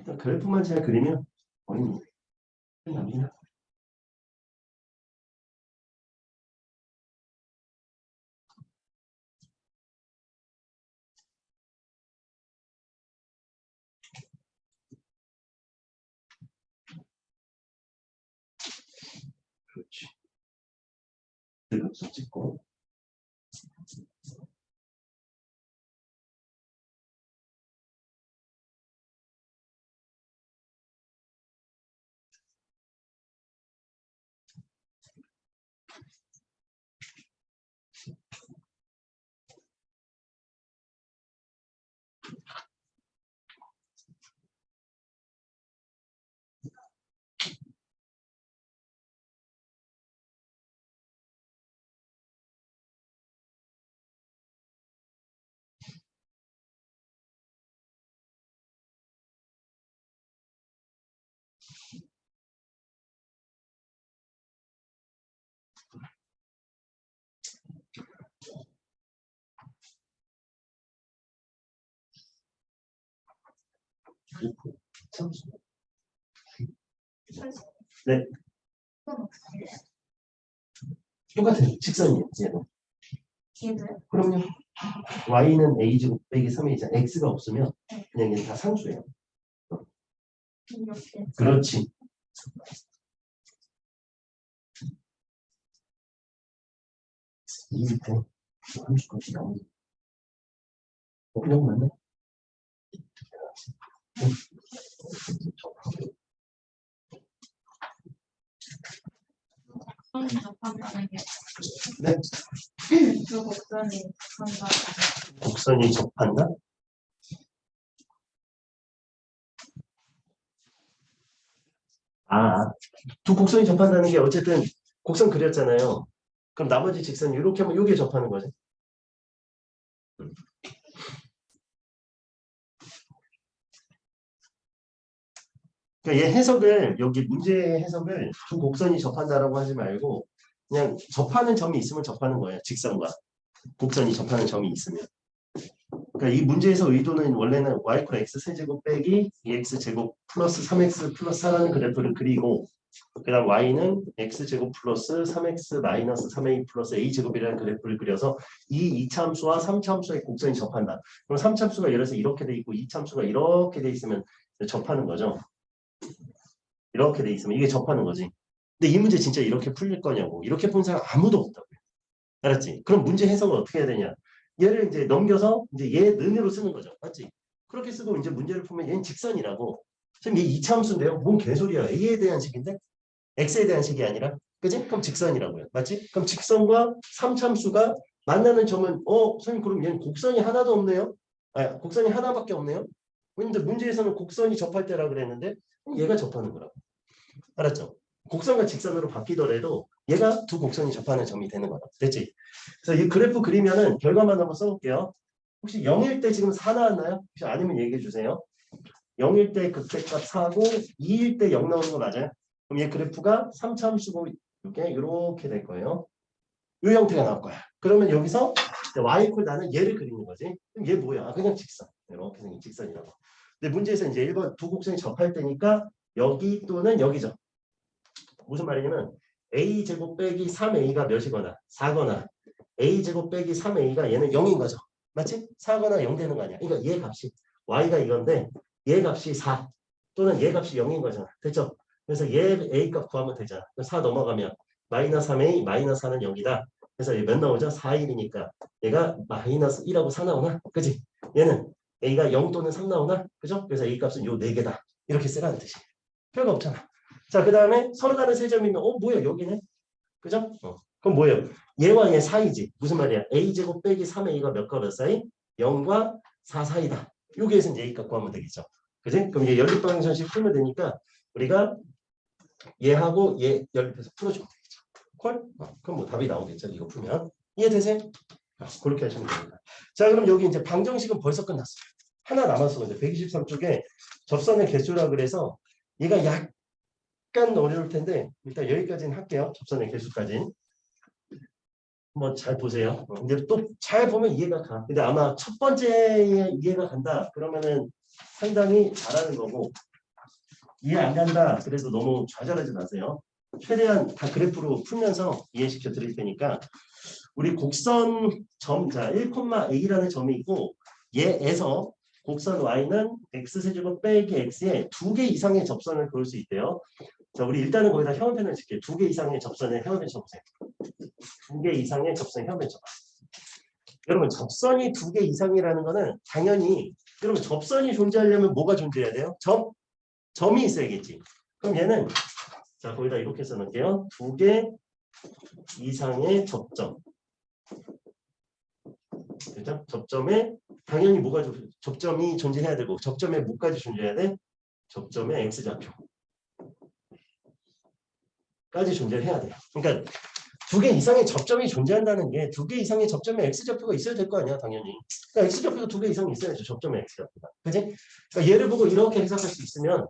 일단 그래프만 잘 그리면 어린이 끝납니다. 그렇지. 그래서 찍고 참수. 네. 똑같아요. 직선이에요. 얘도. 그럼요. y는 a제곱 빼기 3이잖아. x가 없으면 그냥 얘는 다 상수예요. 그렇지. 이 밑에 30까지 나오는 그냥 맞네. 곡선이 접한다는 게 네? 두 곡선이 접한다. 곡선이 접한다? 아, 두 곡선이 접한다는 게 어쨌든 곡선 그렸잖아요. 그럼 나머지 직선 이렇게 하면 이게 접하는 거지. 그러니까 얘 해석을 여기 문제의 해석을 두 곡선이 접한다라고 하지 말고 그냥 접하는 점이 있으면 접하는 거예요. 직선과 곡선이 접하는 점이 있으면. 그러니까 이 문제에서 의도는 원래는 y = x 세제곱 빼기 2x 제곱 플러스 3x 플러스 4라는 그래프를 그리고 그 다음 y는 x제곱 플러스 3x 마이너스 3a 플러스 a제곱이라는 그래프를 그려서 이 이차함수와 3차함수의 곡선이 접한다. 그럼 3차함수가 예를 들어서 이렇게 돼 있고 2차함수가 이렇게 돼 있으면 접하는 거죠. 이렇게 돼 있으면 이게 접하는 거지. 근데 이 문제 진짜 이렇게 풀릴 거냐고. 이렇게 푼 사람 아무도 없다고요. 알았지? 그럼 문제 해석을 어떻게 해야 되냐? 얘를 이제 넘겨서 이제 얘 는으로 쓰는 거죠. 맞지? 그렇게 쓰고 이제 문제를 풀면 얘는 직선이라고. 지금 얘 이차함수인데요. 뭔 개소리야. a에 대한 식인데 x에 대한 식이 아니라. 그지? 그럼 직선이라고요. 맞지? 그럼 직선과 3차함수가 만나는 점은 선생님 그럼 얘는 곡선이 하나도 없네요. 아, 곡선이 하나밖에 없네요. 근데 문제에서는 곡선이 접할 때라 그랬는데 얘가 접하는 거라고. 알았죠? 곡선과 직선으로 바뀌더라도 얘가 두 곡선이 접하는 점이 되는 거다. 됐지? 그래서 이 그래프 그리면은 결과만 한번 써볼게요. 혹시 0일 때 지금 4 나왔나요? 혹시 아니면 얘기해 주세요. 0일 때 극대값 4고 2일 때 0 나오는 거 맞아요? 그럼 얘 그래프가 3차함수고 이렇게 될 거예요. 이 형태가 나올 거야. 그러면 여기서 y = 나는 얘를 그리는 거지. 그럼 얘 뭐야? 아, 그냥 직선. 이렇게 생긴 직선이라고. 근데 문제에서 이제 1번 두 곡선이 접할 때니까 여기 또는 여기죠. 무슨 말이냐면 a제곱 빼기 3a가 몇이거나 4거나 a제곱 빼기 3a가 얘는 0인 거죠. 맞지? 4거나 0 되는 거 아니야. 그러니까 얘 값이 y가 이건데 얘 값이 4 또는 얘 값이 0인 거잖아. 됐죠? 그래서 얘 a 값 구하면 되잖아. 4 넘어가면 마이너스 3a 마이너스 4는 0이다. 그래서 얘 몇 나오죠? 4, 1이니까 얘가 마이너스 1하고 4 나오나? 그지? 얘는 a가 0 또는 3 나오나? 그죠? 그래서 a 값은 요 4개다. 이렇게 쓰라는 뜻이. 별거 없잖아. 자, 그 다음에 서로 다른 세 점이면 뭐야 여기네? 그죠? 그럼 뭐예요? 얘와 얘 사이지. 무슨 말이야? a제곱 빼기 3a가 몇과 몇 사이? 0과 4 사이다. 여기에서 이제 a 값 구하면 되겠죠. 그지? 그럼 이제 연립방정식 풀면 되니까 우리가 얘하고 얘 연립해서 풀어주면 되겠죠. 콜? 그럼 뭐 답이 나오겠죠. 이거 풀면. 이해되세요? 그렇게 하시면 됩니다. 자, 그럼 여기 이제 방정식은 벌써 끝났어요. 하나 남았어. 근데 123쪽에 접선의 개수라 그래서 얘가 약간 어려울 텐데 일단 여기까지는 할게요. 접선의 개수까지. 한번 잘 보세요. 근데 또 잘 보면 이해가 가. 근데 아마 첫 번째에 이해가 간다. 그러면은 상당히 잘하는 거고 이해 안 간다. 그래서 너무 좌절하지 마세요. 최대한 다 그래프로 풀면서 이해시켜 드릴 테니까 우리 곡선 자 1,a라는 점이 있고 얘에서 곡선 y는 x세제곱 빼기 x에 2개 이상의 접선을 그을 수 있대요. 자, 우리 일단은 거기다 형변을 칠게요. 2개 이상의 접선에 형변 쳐보세요. 2개 이상의 접선에 형변 쳐봐. 여러분 접선이 2개 이상이라는 거는 당연히 여러분 접선이 존재하려면 뭐가 존재해야 돼요? 점이 있어야겠지. 그럼 얘는 자 거기다 이렇게 써놓을게요. 2개 이상의 접점. 그죠? 접점에 당연히 뭐가 접점이 존재해야 되고 접점에 뭐까지 존재해야 돼? 접점에 x좌표 까지 존재해야 돼요. 그러니까 2개 이상의 접점이 존재한다는 게 2개 이상의 접점에 x좌표가 있어야 될 거 아니야 당연히. 그러니까 x좌표가 2개 이상 있어야죠. 접점에 x좌표가. 그지? 그러니까 얘를 보고 이렇게 해석할 수 있으면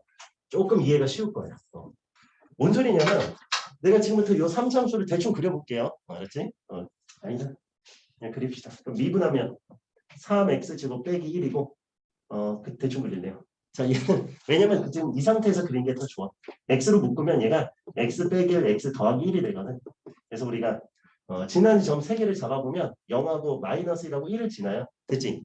조금 이해가 쉬울 거예요. 뭔 소리냐면 내가 지금부터 이 3참수를 대충 그려볼게요. 알았지? 아니다. 그냥 그립시다. 그럼 미분하면 3x제곱 빼기 1이고 대충 그릴래요. 자, 얘는 왜냐면 지금 이 상태에서 그린 게 더 좋아. x로 묶으면 얘가 x 빼기 1, x 더하기 1이 되거든. 그래서 우리가 지난 점 3개를 잡아보면 0하고 마이너스 1하고 1을 지나요. 됐지?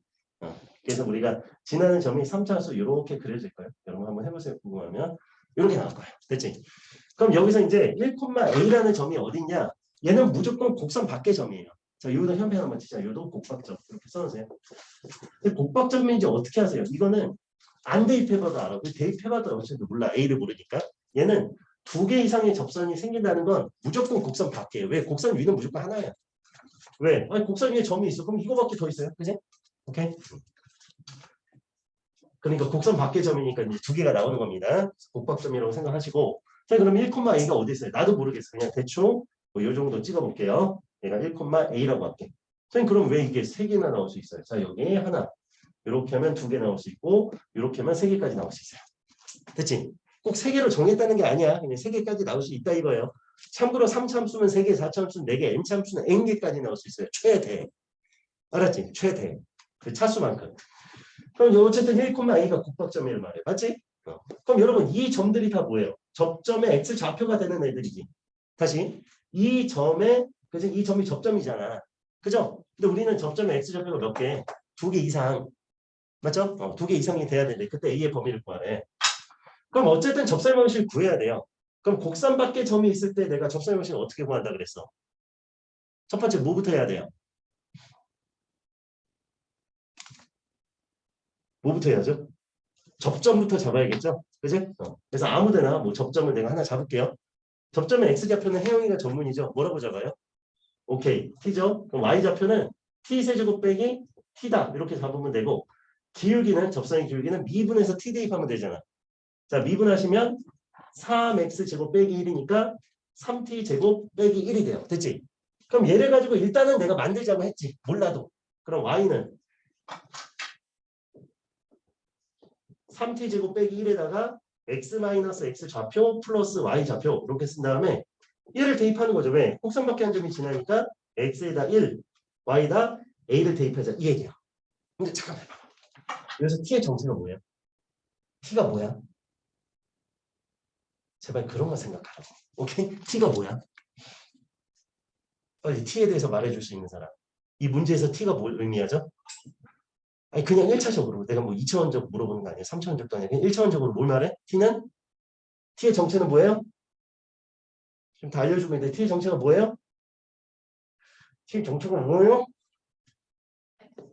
그래서 우리가 지나는 점이 3차수 이렇게 그려질 거예요. 여러분 한번 해보세요. 궁금하면. 이렇게 나올 거예요. 됐지? 그럼 여기서 이제 1,a라는 점이 어딨냐? 얘는 무조건 곡선 밖의 점이에요. 자, 여기다 현변 한번 치자. 여기도 곡박점. 이렇게 써놓으세요. 곡박점인지 어떻게 하세요? 이거는 안 대입해봐도 알아. 대입해봐도 어차피 몰라. a를 모르니까. 얘는 두 개 이상의 접선이 생긴다는 건 무조건 곡선 밖이에요. 왜? 곡선 위는 무조건 하나야. 왜? 아니 곡선 위에 점이 있어. 그럼 이거밖에 더 있어요. 그지? 오케이? 그러니까 곡선 밖의 점이니까 이제 두 개가 나오는 겁니다. 곡박점이라고 생각하시고. 자, 그럼 1,a가 어디 있어요? 나도 모르겠어. 그냥 대충 뭐이 정도 찍어볼게요. 얘가 1,a라고 할게. 선생님 그럼 왜 이게 세 개나 나올 수 있어요? 자, 여기 하나. 이렇게 하면 두 개 나올 수 있고 이렇게 하면 세 개까지 나올 수 있어요. 됐지? 꼭 세 개로 정했다는 게 아니야. 그냥 세 개까지 나올 수 있다 이거예요. 참고로 3참수는 3개, 4참수는 4개, n참수는 n개까지 나올 수 있어요. 최대. 알았지? 최대. 그 차수만큼. 그럼 어쨌든 1,a가 곡박점이란 말이에요. 맞지? 그럼 여러분 이 점들이 다 뭐예요? 접점의 x 좌표가 되는 애들이지. 다시 이 점의 그지? 이 점이 접점이잖아. 그죠? 근데 우리는 접점의 x 좌표가 몇 개? 2개 이상. 맞죠? 2개 이상이 돼야 되는데 그때 a의 범위를 구하래. 그럼 어쨌든 접선 방식을 구해야 돼요. 그럼 곡선 밖에 점이 있을 때 내가 접선 방식을 어떻게 구한다 그랬어? 첫 번째 뭐부터 해야 돼요? 뭐부터 해야죠? 접점부터 잡아야겠죠? 그지? 그래서 아무데나 뭐 접점을 내가 하나 잡을게요. 접점의 x좌표는 혜영이가 전문이죠. 뭐라고 잡아요? 오케이. t죠? 그럼 y좌표는 t세제곱 빼기 t다. 이렇게 잡으면 되고 기울기는 접선의 기울기는 미분해서 t 대입하면 되잖아. 자, 미분하시면 3x제곱 빼기 1이니까 3t제곱 빼기 1이 돼요. 됐지? 그럼 얘를 가지고 일단은 내가 만들자고 했지. 몰라도. 그럼 y는 3t제곱 빼기 1에다가 x-x 좌표 플러스 y 좌표 이렇게 쓴 다음에 얘를 대입하는 거죠. 왜? 곡선밖에 한 점이 지나니까 x에다 1, y에다 a를 대입하자. 이 얘기야. 근데 잠깐만 봐봐. 여기서 t의 정체가 뭐예요? t가 뭐야? 제발 그런 거 생각하라고. 오케이? t가 뭐야? 빨리 t에 대해서 말해줄 수 있는 사람. 이 문제에서 t가 뭘 의미하죠? 아니 그냥 1차적으로 내가 뭐 2차원적 물어보는 거 아니에요. 3차원적도 아니에요. 그냥 1차원적으로 뭘 말해? t는? t의 정체는 뭐예요? 지금 다 알려주고 있는데 t의 정체가 뭐예요? t의 정체가 뭐예요?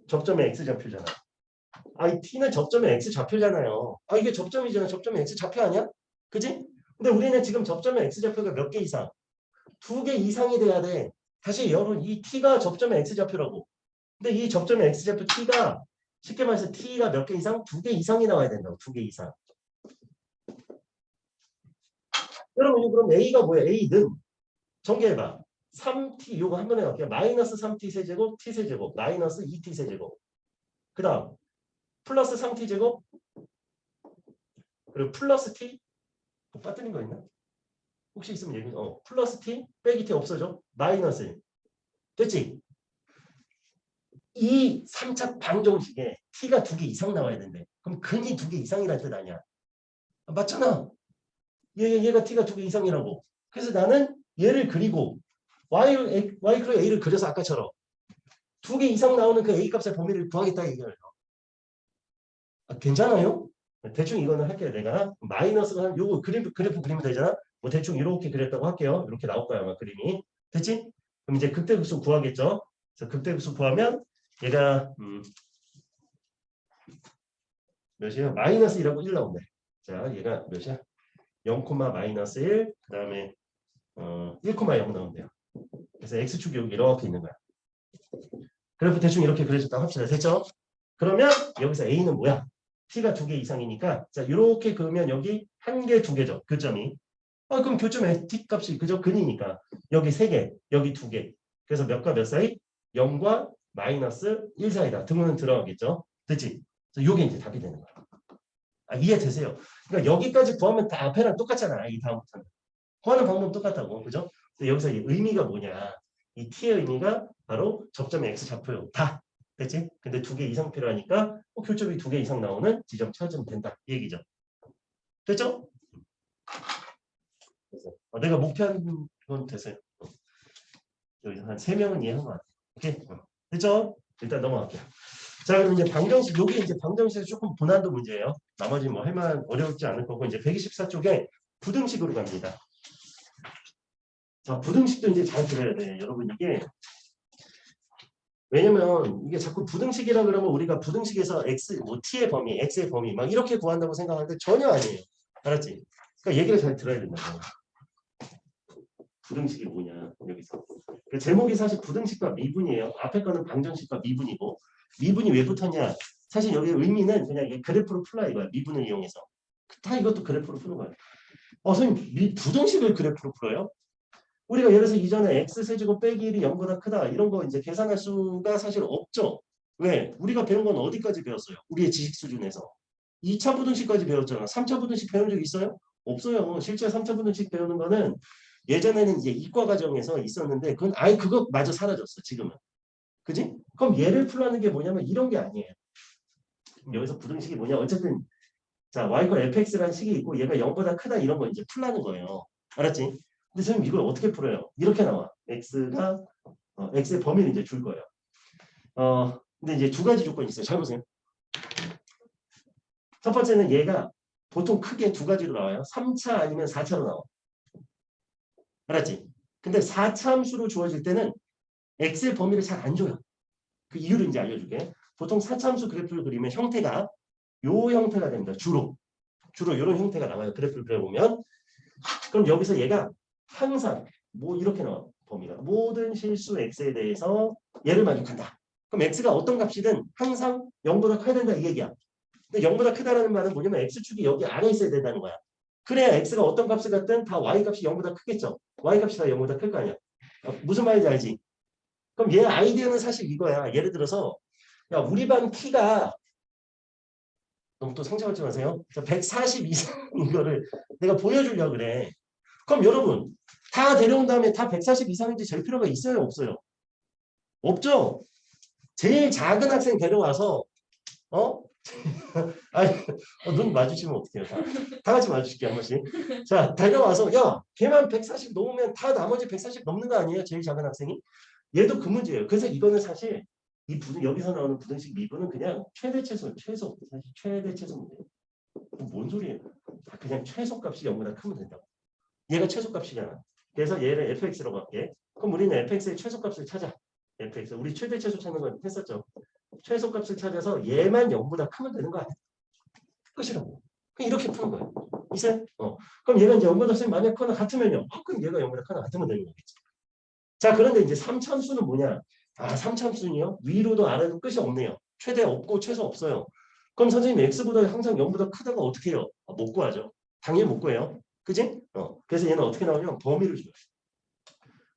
접점의 x좌표잖아. 아니 t는 접점의 x좌표잖아요. 아 이게 접점이잖아. 접점의 x좌표 아니야? 그지? 근데 우리는 지금 접점의 x좌표가 몇 개 이상? 2개 이상이 돼야 돼. 다시 여러분 이 t가 접점의 x좌표라고. 근데 이 접점의 x좌표 t가 쉽게 말해서 t가 몇 개 이상? 2개 이상이 나와야 된다고. 2개 이상. 여러분 그럼 a가 뭐야? a는 전개해봐. 3t 요거 한 번에 갈게요. 마이너스 3t 세제곱 t 세제곱 마이너스 2t 세제곱 그 다음 플러스 3t 제곱 그리고 플러스 t 뭐 빠뜨린 거 있나? 혹시 있으면 얘기 플러스 t 빼기 t 없어져 마이너스 1 됐지? 이 3차 방정식에 t가 2개 이상 나와야 된대. 그럼 근이 2개 이상이라는 뜻 아니야? 맞잖아. 얘가 t가 2개 이상이라고. 그래서 나는 얘를 그리고 y로 a를 그려서 아까처럼 2개 이상 나오는 그 a 값의 범위를 구하겠다 이거예요. 괜찮아요? 대충 이거는 할게요. 내가 마이너스가 한 요거 그래프 그리면 되잖아. 뭐 대충 이렇게 그렸다고 할게요. 이렇게 나올 거야 아마 그림이. 됐지? 그럼 이제 극대극수 구하겠죠. 그래서 극대극수 구하면 얘가 몇이야? 마이너스 1하고 1 나온대. 자, 얘가 몇이야? 0, 마이너스 1, 그 다음에 1,0 나온대요. 그래서 x축이 여기 이렇게 있는 거야. 그래프 대충 이렇게 그려줬다고 합시다. 됐죠? 그러면 여기서 a는 뭐야? t가 2개 이상이니까 자 이렇게 그으면 여기 1개, 2개죠. 교점이. 그럼 교점의 t 값이 그죠? 근이니까 여기 3개, 여기 2개. 그래서 몇과 몇 사이? 0과 마이너스 1 사이다. 등호는 들어가겠죠. 됐지? 그래서 이게 이제 답이 되는 거야. 이해되세요? 그러니까 여기까지 구하면 다 앞에랑 똑같잖아. 이 다음부터는. 구하는 방법 똑같다고. 그죠? 여기서 이 의미가 뭐냐. 이 t의 의미가 바로 접점의 x 좌표요. 다. 됐지? 근데 2개 이상 필요하니까 교점이 2개 이상 나오는 지점 찾으면 된다. 이 얘기죠. 됐죠? 그래서 내가 목표한 건 됐어요. 여기서 한 3명은 이해한 것 같아요. 오케이? 됐죠? 일단 넘어갈게요. 자, 그럼 이제 방정식, 여기 이제 방정식에서 조금 고난도 문제예요. 나머지 뭐 할만 어렵지 않을 거고, 이제 124쪽에 부등식으로 갑니다. 자, 부등식도 이제 잘 들어야 돼. 여러분, 이게. 왜냐면, 이게 자꾸 부등식이라 그러면 우리가 부등식에서 x, 뭐, t의 범위, x의 범위, 막 이렇게 구한다고 생각하는데 전혀 아니에요. 알았지? 그러니까 얘기를 잘 들어야 된다고. 부등식이 뭐냐 여기서. 그 제목이 사실 부등식과 미분이에요. 앞에 거는 방정식과 미분이고 미분이 왜 붙었냐? 사실 여기 의미는 그냥 이게 그래프로 풀라 이거야. 미분을 이용해서. 다 이것도 그래프로 푸는 거야. 선생님 부등식을 그래프로 풀어요? 우리가 예를 들어서 이전에 x세제곱 빼기 1이 0보다 크다 이런 거 이제 계산할 수가 사실 없죠. 왜? 우리가 배운 건 어디까지 배웠어요? 우리의 지식 수준에서. 2차 부등식까지 배웠잖아. 3차 부등식 배운 적 있어요? 없어요. 실제 3차 부등식 배우는 거는 예전에는 이제 이과 과정에서 있었는데 그건 아예 그것마저 사라졌어. 지금은. 그지? 그럼 얘를 풀라는 게 뭐냐면 이런 게 아니에요. 여기서 부등식이 뭐냐? 어쨌든 자 y fx라는 식이 있고 얘가 0보다 크다 이런 거 이제 풀라는 거예요. 알았지? 근데 선생님 이걸 어떻게 풀어요? 이렇게 나와. x가 x의 범위를 이제 줄 거예요. 근데 이제 두 가지 조건이 있어요. 잘 보세요. 첫 번째는 얘가 보통 크게 두 가지로 나와요. 3차 아니면 4차로 나와. 알았지? 근데 4차 함수로 주어질 때는 x의 범위를 잘 안 줘요. 그 이유를 이제 알려줄게. 보통 4차 함수 그래프를 그리면 형태가 요 형태가 됩니다. 주로 이런 형태가 나와요. 그래프를 그려보면. 그럼 여기서 얘가 항상 뭐 이렇게 나와. 범위가 모든 실수 x에 대해서 얘를 만족한다. 그럼 x가 어떤 값이든 항상 0보다 커야 된다 이 얘기야. 근데 0보다 크다라는 말은 뭐냐면 x축이 여기 아래에 있어야 된다는 거야. 그래야 x가 어떤 값을 갖든 다 y값이 0보다 크겠죠. y값이 다 0보다 클 거 아니야. 무슨 말인지 알지? 그럼 얘 아이디어는 사실 이거야. 예를 들어서 야 우리 반 키가 너무 또 상처받지 마세요. 140 이상 이거를 내가 보여주려고 그래. 그럼 여러분 다 데려온 다음에 다 140 이상인지 잴 필요가 있어요? 없어요? 없죠? 제일 작은 학생 데려와서 아니 눈 마주치면 어떡해요? 다 같이 마주칠게요 한 번씩. 자 데려와서 야 걔만 140 넘으면 다 나머지 140 넘는 거 아니에요? 제일 작은 학생이? 얘도 그 문제예요. 그래서 이거는 사실 이 여기서 나오는 부등식 미분은 그냥 최대 최소 사실 최대 최소 문제예요. 뭔 소리예요? 그냥 최소값이 0보다 크면 된다고. 얘가 최소값이잖아. 그래서 얘를 fx라고 할게. 그럼 우리는 fx의 최소값을 찾아. fx 우리 최대 최소 찾는 건 했었죠. 최소값을 찾아서 얘만 0보다 크면 되는 거 아니야? 끝이라고. 그냥 이렇게 푸는 거예요. 이제 그럼 얘가 이제 0보다 쌤 만약 커나 같으면요. 그럼 얘가 0보다 커나 같으면 되는 거겠지. 자 그런데 이제 3참수는 뭐냐? 3참수는요. 위로도 아래도 끝이 없네요. 최대 없고 최소 없어요. 그럼 선생님 x보다 항상 0보다 크다가 어떻게 해요? 못 구하죠. 당연히 못 구해요. 그지? 그래서 얘는 어떻게 나오냐면 범위를 줘요.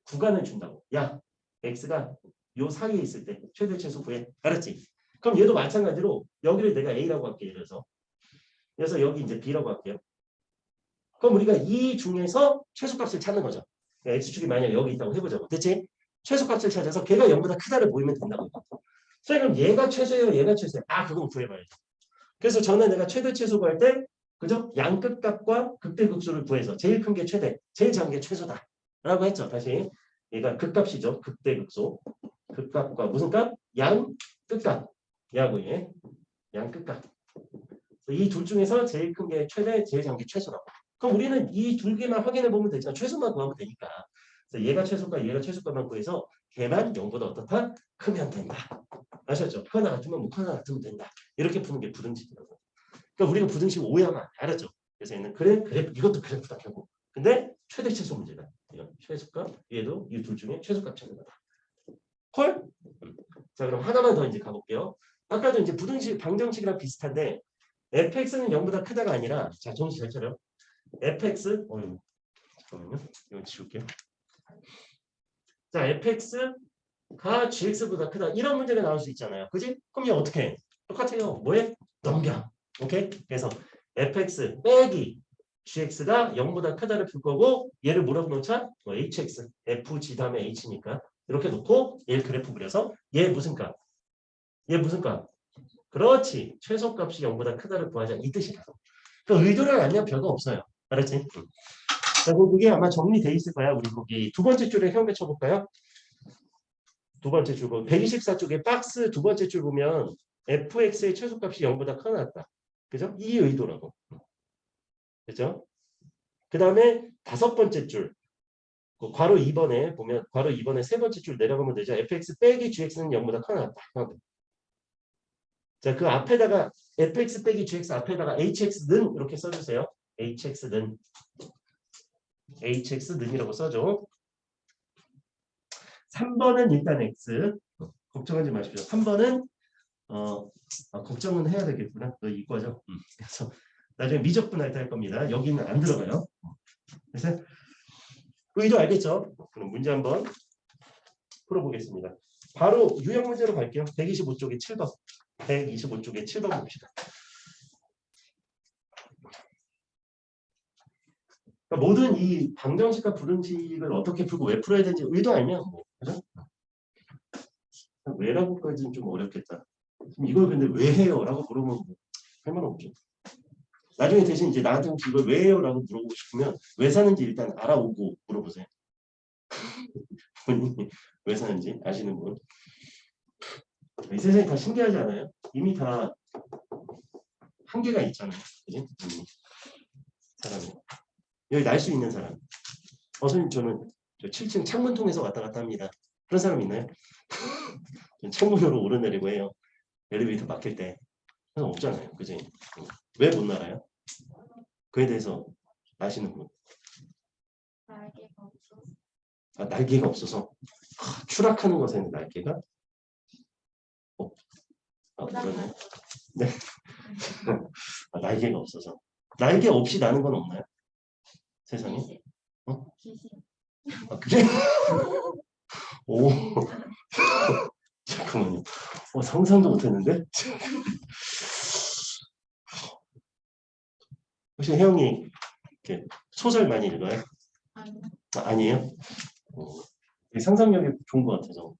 구간을 준다고. 야 x가 요 사이에 있을 때 최대 최소 구해. 알았지? 그럼 얘도 마찬가지로 여기를 내가 a라고 할게. 그래서 여기 이제 b라고 할게요. 그럼 우리가 이 중에서 최소값을 찾는 거죠. 그러니까 x축이 만약 여기 있다고 해보자고. 됐지? 최소값을 찾아서 걔가 0보다 크다를 보이면 된다고. 그럼 얘가 최소예요? 얘가 최소예요? 그건 구해봐야죠. 그래서 저는 내가 최대 최소 구할 때 그죠? 양끝값과 극대극소를 구해서 제일 큰 게 최대, 제일 작은 게 최소다. 라고 했죠. 다시. 얘가 극값이죠. 극대극소. 극값과 무슨 값? 양끝값. 야구의 양끝값. 이 둘 중에서 제일 큰 게 최대, 제일 작은 게 최소라고. 그럼 우리는 이 두 개만 확인해 보면 되잖아. 최소만 구하면 되니까. 그래서 얘가 최소가 얘가 최소값만 구해서 걔만 0보다 어떻다? 크면 된다. 아셨죠? 하나 같으면 뭐 하나 같으면 된다. 이렇게 푸는 게 부등식이라고. 그러니까 우리가 부등식 오해하면 알았죠? 그래서 얘는 그래 이것도 그래프다 결국. 근데 최대 최소 문제다. 이런 최소값 얘도 이 둘 중에 최소값 찾는 거다. 콜? 자 그럼 하나만 더 이제 가볼게요. 아까도 이제 부등식 방정식이랑 비슷한데 fx는 0보다 크다가 아니라 자 정신 잘 차려. fx 잠깐만요. 이거 지울게요. 자 fx가 gx보다 크다 이런 문제가 나올 수 있잖아요. 그지? 그럼 얘 어떻게 해? 똑같아요. 뭐해? 넘겨. 오케이? 그래서 fx 빼기 gx가 0보다 크다를 풀 거고 얘를 뭐라고 놓자? hx fg 다음에 h니까 이렇게 놓고 얘 그래프 그려서 얘 무슨 값? 얘 무슨 값? 그렇지. 최소값이 0보다 크다를 구하자 이 뜻이라서. 그 의도를 알면 별거 없어요. 알았지? 그리고 그게 아마 정리돼 있을 거야. 우리 거기 두 번째 줄에 형 맺혀볼까요? 두 번째 줄 보면 124쪽에 박스 두 번째 줄 보면 fx의 최소값이 0보다 커나왔다. 그죠? 이 의도라고. 그죠? 그 다음에 다섯 번째 줄 그 괄호 2번에 보면 괄호 2번에 세 번째 줄 내려가면 되죠. fx 빼기 gx는 0보다 커나왔다. 자, 그 앞에다가 fx 빼기 gx 앞에다가 hx는 이렇게 써주세요. hx는 hx는이라고 써줘. 3번은 일단 X. 걱정하지 마십시오. 3번은 걱정은 해야 되겠구나. 너 이과죠. 그래서 나중에 미적분할 때 할 겁니다. 여기는 안 들어가요. 그래서 의도 알겠죠? 그럼 문제 한번 풀어보겠습니다. 바로 유형 문제로 갈게요. 125쪽에 7번. 125쪽에 7번 봅시다. 그러니까 모든 이 방정식과 부등식을 어떻게 풀고 왜 풀어야 되는지 의도 알면 뭐, 그죠? 왜라고까지는 좀 어렵겠다. 이걸 근데 왜 해요? 라고 물어보면 할 말 없죠. 나중에 대신 이제 나한테 혹시 이걸 왜 해요? 라고 물어보고 싶으면 왜 사는지 일단 알아오고 물어보세요. 본인이 왜 사는지 아시는 분. 이 세상이 다 신기하지 않아요? 이미 다 한계가 있잖아요. 그지? 사람이. 여기 날 수 있는 사람. 선생님 저는 저 7층 창문 통해서 왔다 갔다 합니다. 그런 사람 있나요? 창문으로 오르내리고 해요. 엘리베이터 막힐 때. 그건 없잖아요. 그지? 왜 못 날아요? 그에 대해서 아시는 분. 날개가 없어서. 날개가 없어서. 추락하는 것에는 날개가 그러네. 네. 날개가 없어서. 날개 없이 나는 건 없나요? 세상에? 귀신. 그래? 오. 잠깐만요. 상상도 못했는데? 혹시 혜영이 이렇게 소설 많이 읽어요? 아니요. 아니에요? 상상력이 좋은 것 같아서.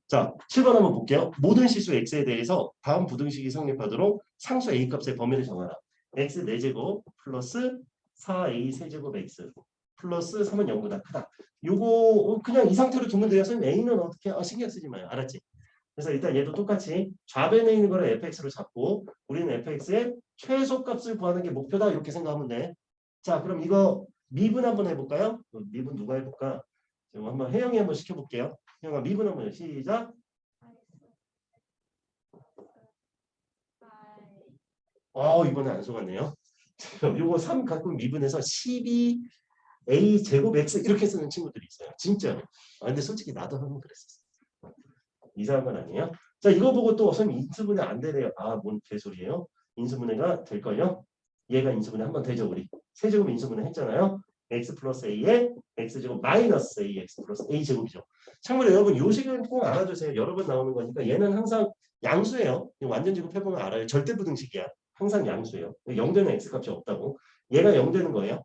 자, 7번 한번 볼게요. 모든 실수 x에 대해서 다음 부등식이 성립하도록 상수 a 값의 범위를 정하라. x 4제곱 플러스 4a 세제곱 x 플러스 3은 0보다 크다. 요거 그냥 이 상태로 두면 돼요. 선생님 a는 어떻게 신경 쓰지 마요. 알았지? 그래서 일단 얘도 똑같이 좌변에 있는 거를 fx로 잡고 우리는 fx의 최소값을 구하는 게 목표다. 이렇게 생각하면 돼. 자, 그럼 이거 미분 한번 해볼까요? 미분 누가 해볼까? 한번 혜영이 한번 시켜볼게요. 혜영아 미분 한번 해. 시작. 이번에 안 속았네요. 요거 3 갖고 미분해서 12a 제곱 x 이렇게 쓰는 친구들이 있어요. 진짜로. 근데 솔직히 나도 한번 그랬었어. 이상한 건 아니에요. 자, 이거 보고 또 선생님 인수분해 안 되네요. 뭔 개소리예요? 인수분해가 될걸요? 얘가 인수분해 한번 되죠, 우리. 세제곱 인수분해 했잖아요. x 플러스 a에 x제곱 마이너스 ax 플러스 a제곱이죠. 참고로 여러분 요 식은 꼭 알아두세요. 여러 번 나오는 거니까 얘는 항상 양수예요. 완전 제곱해보면 알아요. 절대부등식이야. 항상 양수예요. 0되는 x값이 없다고. 얘가 0되는 거예요.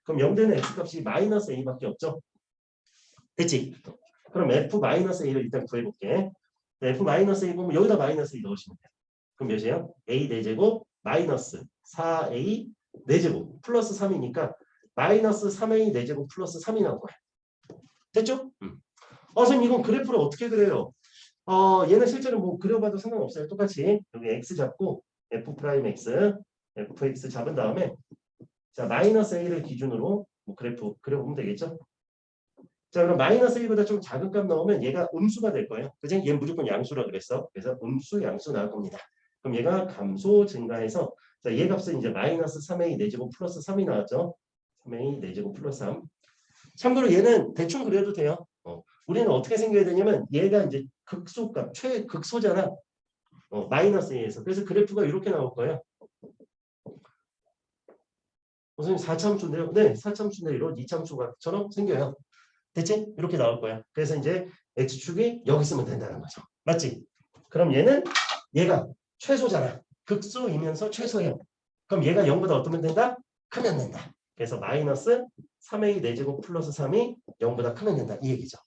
그럼 0되는 x값이 마이너스 a밖에 없죠. 됐지? 그럼 f-a를 일단 구해볼게. f-a 보면 여기다 마이너스 2 넣으시면 돼요. 그럼 몇이에요? a 4제곱 마이너스 4a 4제곱 플러스 3이니까 마이너스 3a 4제곱 플러스 3이 나온 거예요. 됐죠? 선생님 이건 그래프를 어떻게 그려요? 얘는 실제로 뭐 그려봐도 상관없어요. 똑같이 여기 x 잡고 f'x fx 잡은 다음에 자 마이너스 a를 기준으로 뭐 그래프 그려보면 되겠죠? 자 그럼 마이너스 1보다 좀 작은 값 나오면 얘가 음수가 될 거예요. 그치? 얘는 무조건 양수라 그랬어. 그래서 음수 양수 나올 겁니다. 그럼 얘가 감소 증가해서 자, 얘 값은 이제 마이너스 3a 4제곱 플러스 3이 나왔죠. 3a 4제곱 플러스 3. 참고로 얘는 대충 그려도 돼요. 우리는 어떻게 생겨야 되냐면 얘가 이제 극소값, 최극소잖아. 마이너스 a에서. 그래서 그래프가 이렇게 나올 거예요. 선생님 4참수인데요. 네, 4참수인데 이런 2참수처럼 생겨요. 됐지? 이렇게 나올 거야. 그래서 이제 x축이 여기 있으면 된다는 거죠. 맞지? 그럼 얘가 최소잖아. 극소이면서 최소예요. 그럼 얘가 0보다 어떠면 된다? 크면 된다. 그래서 마이너스 3a 4제곱 플러스 3이 0보다 크면 된다. 이 얘기죠.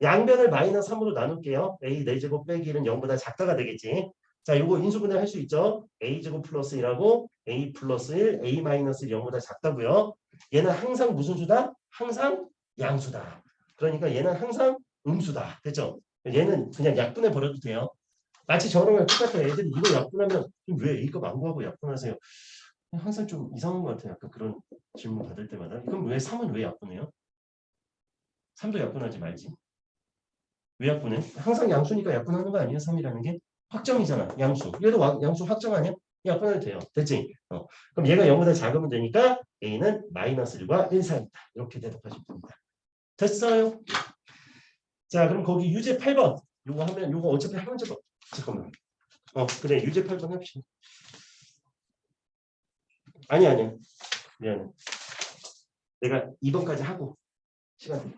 양변을 마이너스 3으로 나눌게요. a 4제곱 빼기 1은 0보다 작다가 되겠지. 자, 요거 인수분해 할 수 있죠. a제곱 플러스 1하고 a 플러스 1, a 마이너스 0보다 작다고요. 얘는 항상 무슨 수다? 항상 양수다. 그러니까 얘는 항상 음수다. 됐죠? 얘는 그냥 약분해 버려도 돼요. 마치 저런 거랑 똑같아요. 애들이 이거 약분하면 왜 A값 안 구하고 약분하세요? 항상 좀 이상한 것 같아요. 약간 그런 질문 받을 때마다. 그럼 왜 3은 왜 약분해요? 3도 약분하지 말지. 왜 약분해? 항상 양수니까 약분하는 거 아니에요? 3이라는 게? 확정이잖아. 양수. 얘도 양수 확정 아니야? 약분해도 돼요. 됐지? 그럼 얘가 0보다 작으면 되니까 A는 마이너스 1과 1 사이다. 이렇게 대답하시면 됩니다. 됐어요? 자, 그럼 거기 유제 8번. 요거 하면 요거 어차피 한 문제가 없- 잠깐만. 그래. 유제 8번 해봅시다. 아니야. 미안해. 내가 2번까지 하고 시간 돼.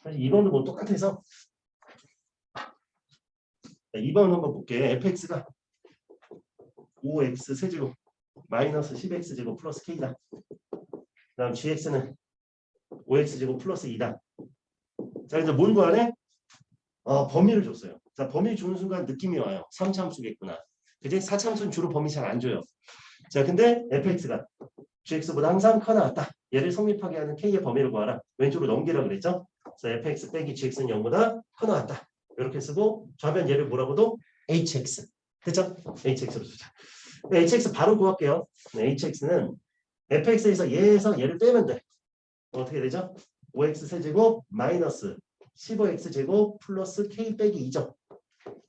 사실 2번도 뭐 똑같아서 2번 한번 볼게. fx가 5x 세제곱 마이너스 10x 제곱 플러스 k다. 그다음 gx는 5x 제곱 플러스 2다. 자, 이제 뭘 구하래? 범위를 줬어요. 자, 범위 주는 순간 느낌이 와요. 3참수겠구나. 그지? 4참수는 주로 범위 잘 안 줘요. 자, 근데 fx가 gx보다 항상 커 나왔다. 얘를 성립하게 하는 k의 범위를 구하라. 왼쪽으로 넘기라 그랬죠? 그래서 fx 빼기 gx는 0보다 커 나왔다. 이렇게 쓰고 좌변 얘를 뭐라고도 hx. 됐죠? hx로 쓰자. hx 바로 구할게요. hx는 fx에서 얘에서 얘를 빼면 돼. 어떻게 되죠? 5x 세제곱 마이너스 15x 제곱 플러스 k 빼기 2죠.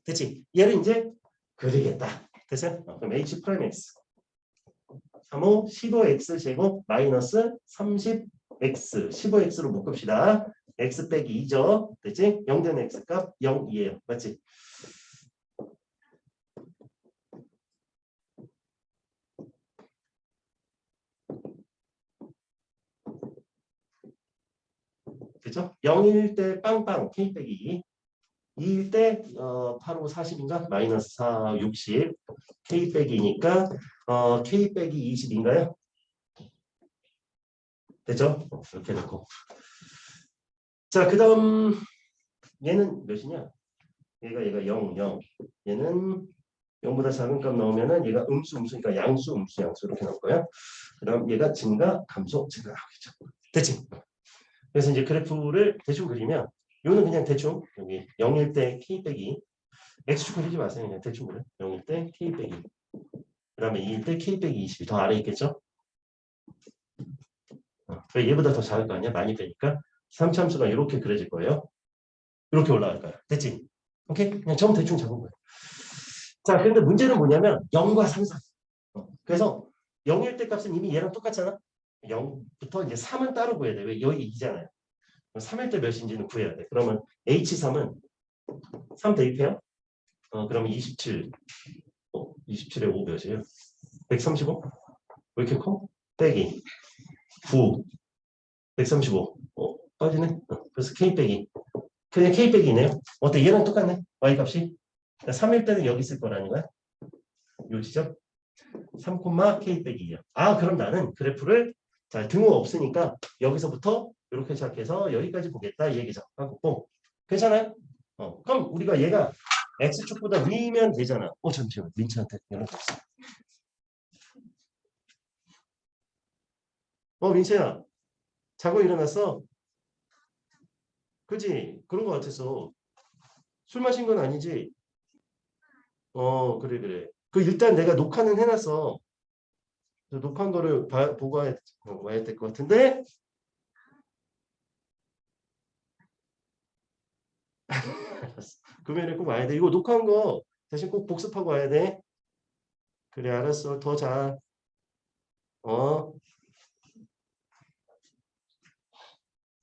됐지? 얘를 이제 그리겠다. 됐어요? 그럼 h 프라임 x 3호 15x 제곱 마이너스 30x 15x로 묶읍시다. x 빼기 2죠. 됐지? 0 되는 x 값 0이에요. 맞지? 그죠? 0일 때 빵빵 k 빼기 2. 2일 때 8, 5, 40인가? 마이너스 4, 60 k 빼기 2니까 k 빼기 20인가요? 됐죠? 이렇게 놓고 자, 그 다음 얘는 몇이냐? 얘가 0, 0 얘는 0보다 작은 값 나오면은 얘가 음수니까 양수 이렇게 나올 거야. 그 다음 얘가 증가 감소 증가 나오겠죠. 됐지? 그래서 이제 그래프를 대충 그리면 요는 그냥 대충 여기 0일 때 k 빼기 x축 그리지 마세요. 그냥 대충 그래. 0일 때 k 빼기 그 다음에 2일 때 k 빼기 20이 더 아래 있겠죠? 얘보다 더 작을 거 아니야? 많이 빼니까 3참수가 이렇게 그려질 거예요. 이렇게 올라갈 거야. 됐지? 오케이? 그냥 점 대충 잡은 거예요. 자, 근데 문제는 뭐냐면 0과 3, 4. 그래서 0일 때 값은 이미 얘랑 똑같잖아. 0부터 이제 3은 따로 구해야 돼. 왜? 여기 2잖아요. 3일 때 몇인지는 구해야 돼. 그러면 H3은 3 대입해요. 그러면 27. 27에 5 몇이에요? 135? 왜 이렇게 커? 빼기 9. 135. 빠지네. 그래서 K 빼기. 그냥 K 빼기네요. 어때? 얘랑 똑같네. Y 값이. 3일 때는 여기 있을 거라는 거야. 요 지점. 3, K 빼기 2야. 그럼 나는 그래프를 자, 등호 없으니까 여기서부터 이렇게 시작해서 여기까지 보겠다 이 얘기죠. 하고 괜찮아요? 그럼 우리가 얘가 x축보다 위면 되잖아. 잠시만. 민치한테 연락했어. 민치야. 자고 일어났어? 그지? 그런 거 같아서. 술 마신 건 아니지? 그래. 일단 내가 녹화는 해놨어. 녹화한 거를 보고 와야 될 것 같은데? 금요일에 꼭 와야 돼. 이거 녹화한 거 대신 꼭 복습하고 와야 돼. 그래, 알았어. 더 자.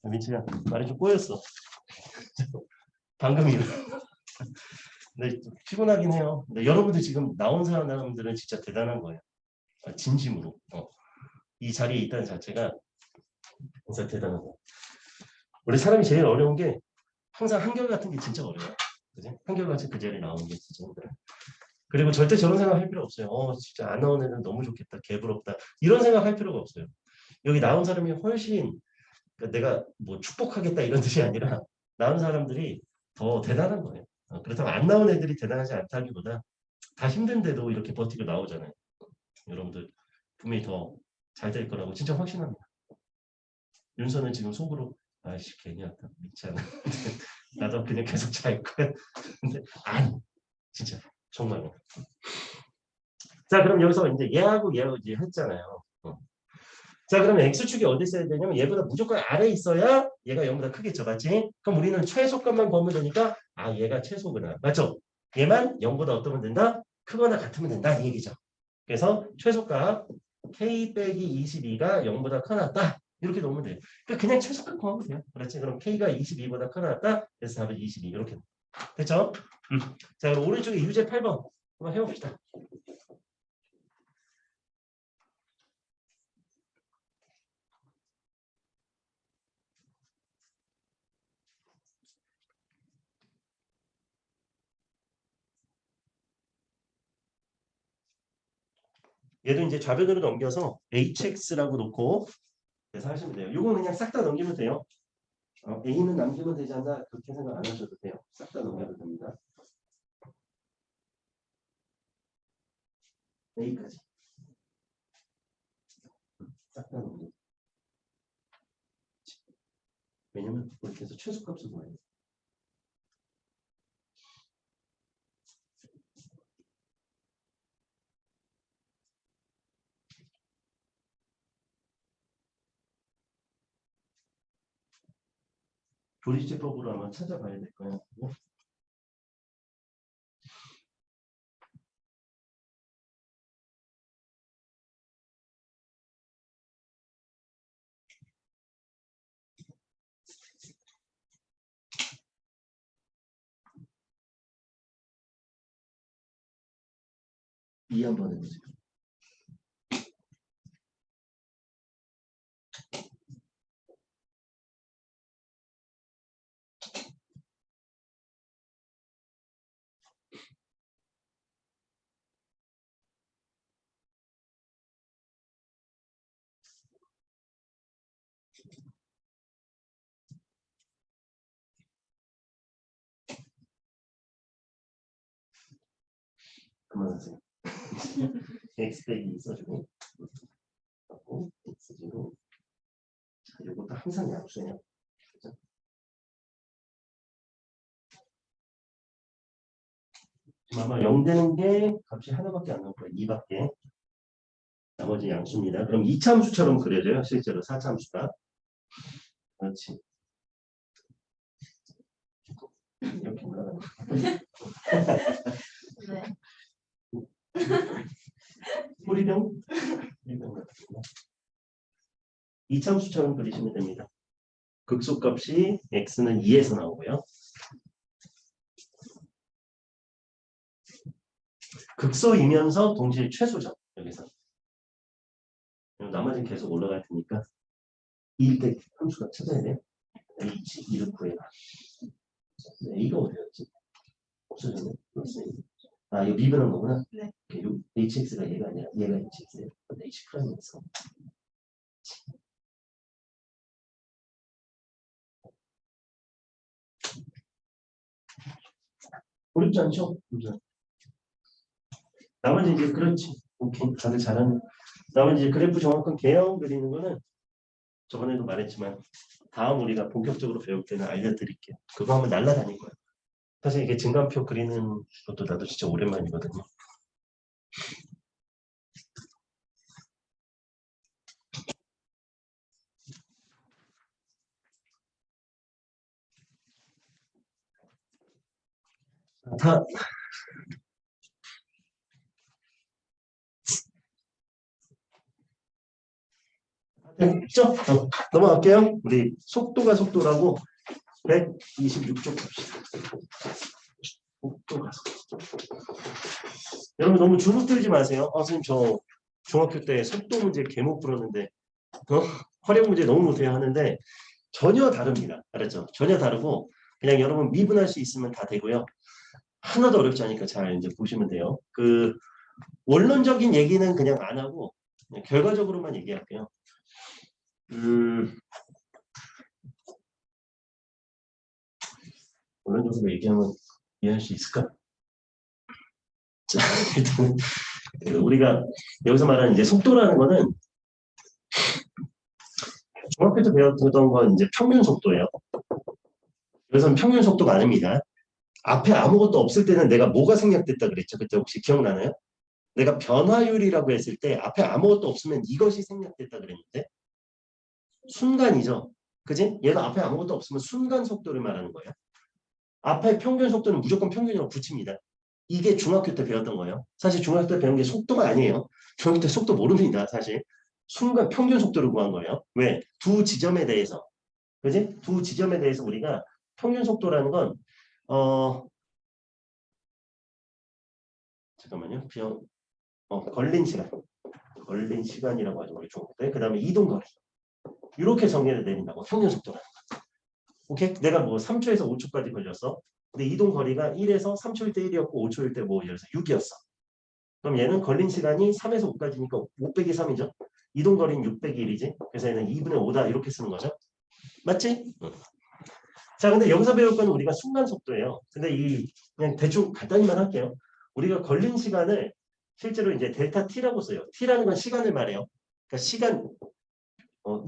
민치야, 말이 좀 꼬였어. 방금 근데 피곤하긴 해요. 근데 여러분들 지금 나온 사람들은 진짜 대단한 거예요. 진심으로. 이 자리에 있다는 자체가 진짜 대단한 거예요. 원래 사람이 제일 어려운 게 항상 한결같은 게 진짜 어려워요. 그지? 한결같이 그 자리에 나오는 게 진짜 힘들어요. 그리고 절대 저런 생각 할 필요 없어요. 진짜 안 나온 애는 너무 좋겠다. 개부럽다. 이런 생각 할 필요가 없어요. 여기 나온 사람이 훨씬 그러니까 내가 뭐 축복하겠다 이런 뜻이 아니라 나온 사람들이 더 대단한 거예요. 그렇다고 안 나온 애들이 대단하지 않다기보다 다 힘든데도 이렇게 버티고 나오잖아요. 여러분들 분명히 더 잘 될 거라고 진짜 확신합니다. 윤서는 지금 속으로 아이씨 괜히 왔다 믿지 않아. 나도 그냥 계속 잘 거야. 근데 아니 진짜 정말로. 자, 그럼 여기서 이제 얘하고 이제 했잖아요. 자, 그러면 x축이 어디 있어야 되냐면 얘보다 무조건 아래에 있어야 얘가 0보다 크겠죠. 맞지? 그럼 우리는 최소값만 구하면 되니까 얘가 최소구나. 맞죠? 얘만 0보다 어떠면 된다? 크거나 같으면 된다. 이 얘기죠. 그래서 최소값 k 빼기 22가 0보다 커 낫다. 이렇게 넣으면 돼요. 그러니까 그냥 최소값 구하면 돼요. 그렇지? 그럼 K가 22보다 커나왔다. 그래서 답은 22 이렇게. 됐죠? 자, 그럼 오른쪽에 유제 8번 한번 해봅시다. 얘도 이제 좌변으로 넘겨서 hx라고 놓고 그래서 하시면 돼요. 이거는 그냥 싹 다 넘기면 돼요. a는 남기면 되지 않나 그렇게 생각 안 하셔도 돼요. 싹 다 넘겨도 됩니다. a까지 싹 다 넘겨. 왜냐면 이렇게 해서 최소값을 구해요. 조리제법으로 아마 찾아봐야 될 거예요. 이 한번 해보세요. 그만하세요. x 빼기 있어주고 하고 x제로 자, 이것도 항상 약수예요. 그죠? 지금 아마 0 되는 게 값이 하나밖에 안 나올 거예요. 2밖에. 나머지 양수입니다. 그럼 2차함수처럼 그려져요. 실제로 4차함수가. 그렇지. 이렇게 올라가요. 네. 소리병? 2차함수처럼 그리시면 됩니다. 극소값이 x는 2에서 나오고요. 극소이면서 동시에 최소죠. 여기서. 나머지는 계속 올라갈 테니까 2일 때 함수가 찾아야 돼요. h 2를 구해라. a가 어디였지? 없어졌네. 아, 이거 미분한 거구나. 네. hx가 얘가 아니라 얘가 hx예요. h 프라임에서. 어렵지 않죠? 나머지 이제 그렇지. 오케이. 다들 잘하는. 나머지 이제 그래프 정확한 개형 그리는 거는 저번에도 말했지만 다음 우리가 본격적으로 배울 때는 알려드릴게요. 그거 하면 날라다닐 거예요. 사실 이게 증간표 그리는 것도 나도 진짜 오랜만이거든요. 다 됐죠? 넘어갈게요. 우리 속도가 속도라고 126쪽 갑시다. 속도가 속도. 여러분 너무 주눅 들지 마세요. 선생님 저 중학교 때 속도 문제 개못 풀었는데 활용 문제 너무 못해요 하는데 전혀 다릅니다. 알았죠? 전혀 다르고 그냥 여러분 미분할 수 있으면 다 되고요. 하나도 어렵지 않으니까 잘 이제 보시면 돼요. 그 원론적인 얘기는 그냥 안 하고 그냥 결과적으로만 얘기할게요. 원론적으로 얘기하면 이해할 수 있을까? 자, 일단 우리가 여기서 말하는 이제 속도라는 거는 중학교 때 배웠던 건 이제 평균 속도예요. 여기서는 평균 속도가 아닙니다. 앞에 아무것도 없을 때는 내가 뭐가 생략됐다 그랬죠? 그때 혹시 기억나나요? 내가 변화율이라고 했을 때 앞에 아무것도 없으면 이것이 생략됐다 그랬는데 순간이죠. 그지? 얘가 앞에 아무것도 없으면 순간 속도를 말하는 거예요. 앞에 평균 속도는 무조건 평균이라고 붙입니다. 이게 중학교 때 배웠던 거예요. 사실 중학교 때 배운 게 속도가 아니에요. 중학교 때 속도 모릅니다. 사실. 순간 평균 속도를 구한 거예요. 왜? 두 지점에 대해서. 그지? 두 지점에 대해서 우리가 평균 속도라는 건 잠깐만요. 걸린 시간. 걸린 시간이라고 하죠. 우리 중국 때. 그 다음에 이동 거리. 이렇게 정의를 내린다고. 평균 속도라는 거. 오케이? 내가 뭐 3초에서 5초까지 걸렸어. 근데 이동 거리가 1에서 3초일 때 1이었고 5초일 때 뭐 예를 들어서 6이었어. 그럼 얘는 걸린 시간이 3에서 5까지니까 5 빼기 3이죠. 이동 거리는 6 빼기 1이지. 그래서 얘는 2분의 5다 이렇게 쓰는 거죠. 맞지? 응. 자, 근데 여기서 배울 거는 우리가 순간 속도예요. 근데 그냥 대충 간단히만 할게요. 우리가 걸린 시간을 실제로 이제 델타 t라고 써요. t라는 건 시간을 말해요. 그러니까 시간,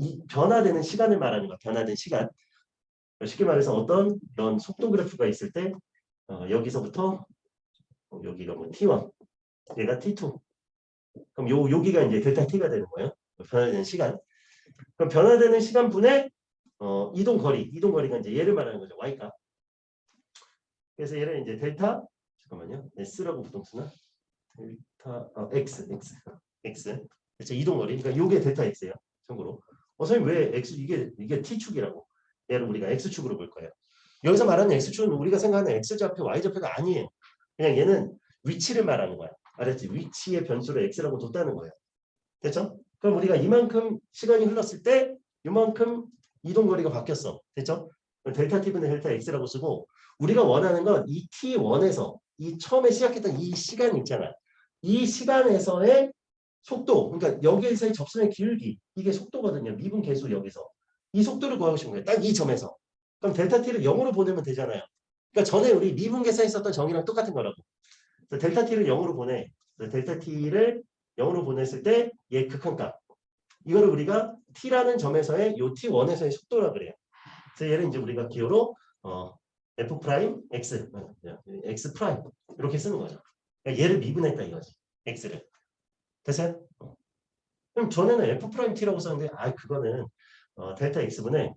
이 변화되는 시간을 말하는 거야. 변화된 시간. 쉽게 말해서 어떤 이런 속도 그래프가 있을 때 여기서부터 여기가 뭐 t1, 얘가 t2. 그럼 여기가 이제 델타 t가 되는 거예요. 변화되는 시간. 그럼 변화되는 시간분의 이동 거리가 이제 얘를 말하는 거죠. y가. 그래서 얘를 이제 델타 잠깐만요. s라고 보통 쓰나? 델타 x. 그렇죠. 이동 거리. 그러니까 요게 델타 x예요. 참고로. 선생님 왜 x 이게 t축이라고? 얘를 우리가 x축으로 볼 거예요. 여기서 말하는 x축은 우리가 생각하는 x좌표, y좌표가 아니에요. 그냥 얘는 위치를 말하는 거야. 알았지? 위치의 변수를 x라고 뒀다는 거예요. 됐죠? 그럼 우리가 이만큼 시간이 흘렀을 때 이만큼 이동 거리가 바뀌었어. 됐죠? 델타 t분의 델타 x라고 쓰고 우리가 원하는 건 이 t1에서 이 처음에 시작했던 이 시간 있잖아. 이 시간에서의 속도, 그러니까 여기에서의 접선의 길기, 이게 속도거든요. 미분 계수 여기서. 이 속도를 구하고 싶은 거예요. 딱 이 점에서. 그럼 델타 t를 0으로 보내면 되잖아요. 그러니까 전에 우리 미분 계산에 썼던 정의랑 똑같은 거라고. 그래서 델타 t를 0으로 보내. 델타 t를 0으로 보냈을 때 얘 극한값. 이거를 우리가 t라는 점에서의 요 t1에서의 속도라 그래요. 그래서 얘를 이제 우리가 기호로 f 프라임 x, x 프라임 이렇게 쓰는 거죠. 그러니까 얘를 미분했다 이거지. x를. 됐어요? 그럼 전에는 f 프라임 t라고 썼는데 그거는 델타 x분의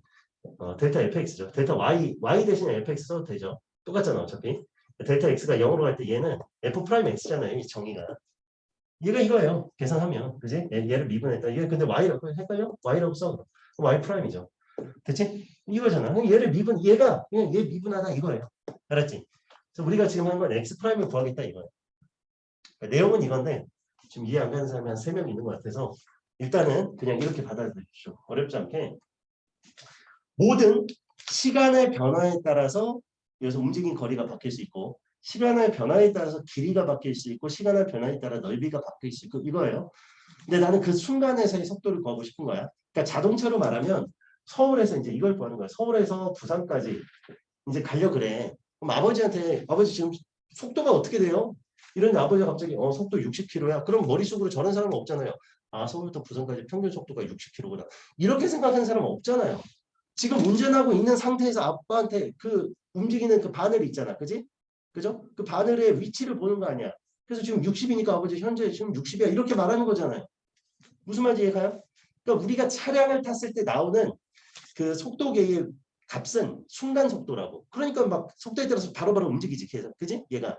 델타 fx죠. 델타 y 대신에 fx 써도 되죠. 똑같잖아 어차피. 델타 x가 0으로 갈 때 얘는 f 프라임 x잖아요. 이 정의가. 얘가 이거예요. 계산하면. 그지? 얘를 미분했다. 얘 근데 y라고 헷갈려? y라고 써. y 프라임이죠. 됐지? 이거잖아. 얘를 얘가 그냥 얘 미분하다 이거예요. 알았지? 그래서 우리가 지금 한 건 x 프라임을 구하겠다 이거예요. 그러니까 내용은 이건데 지금 이해 안 가는 사람이 한 3명 있는 것 같아서 일단은 그냥 이렇게 받아들이십시오. 어렵지 않게 모든 시간의 변화에 따라서 여기서 움직인 거리가 바뀔 수 있고 시간의 변화에 따라서 길이가 바뀔 수 있고 시간의 변화에 따라 넓이가 바뀔 수 있고 이거예요. 근데 나는 그 순간에서의 속도를 구하고 싶은 거야. 그러니까 자동차로 말하면 서울에서 이제 이걸 구하는 거야. 서울에서 부산까지 이제 가려 그래. 그럼 아버지한테 아버지 지금 속도가 어떻게 돼요? 이러는데 아버지가 갑자기 속도 60km야. 그럼 머릿속으로 저런 사람은 없잖아요. 서울부터 부산까지 평균 속도가 60km구나. 이렇게 생각하는 사람은 없잖아요. 지금 운전하고 있는 상태에서 아빠한테 그 움직이는 그 바늘 있잖아. 그지? 그죠? 그 바늘의 위치를 보는 거 아니야. 그래서 지금 60이니까 아버지 현재 지금 60이야. 이렇게 말하는 거잖아요. 무슨 말인지 이해가요? 그러니까 우리가 차량을 탔을 때 나오는 그 속도계의 값은 순간 속도라고. 그러니까 막 속도에 따라서 바로바로 움직이지. 계속. 그지? 얘가.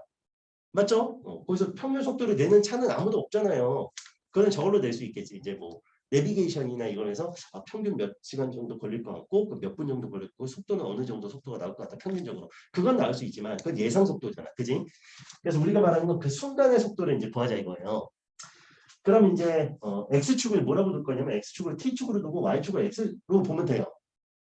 맞죠? 거기서 평균 속도를 내는 차는 아무도 없잖아요. 그건 저걸로 낼 수 있겠지. 이제 뭐 내비게이션이나 이걸 해서 평균 몇 시간 정도 걸릴 것 같고 몇 분 정도 걸릴 거고 속도는 어느 정도 속도가 나올 것 같다. 평균적으로. 그건 나올 수 있지만 그건 예상 속도잖아. 그지? 그래서 우리가 말하는 건 그 순간의 속도를 이제 구하자 이거예요. 그럼 이제 x축을 뭐라고 둘 거냐면 x축을 t축으로 두고 y축을 x로 보면 돼요.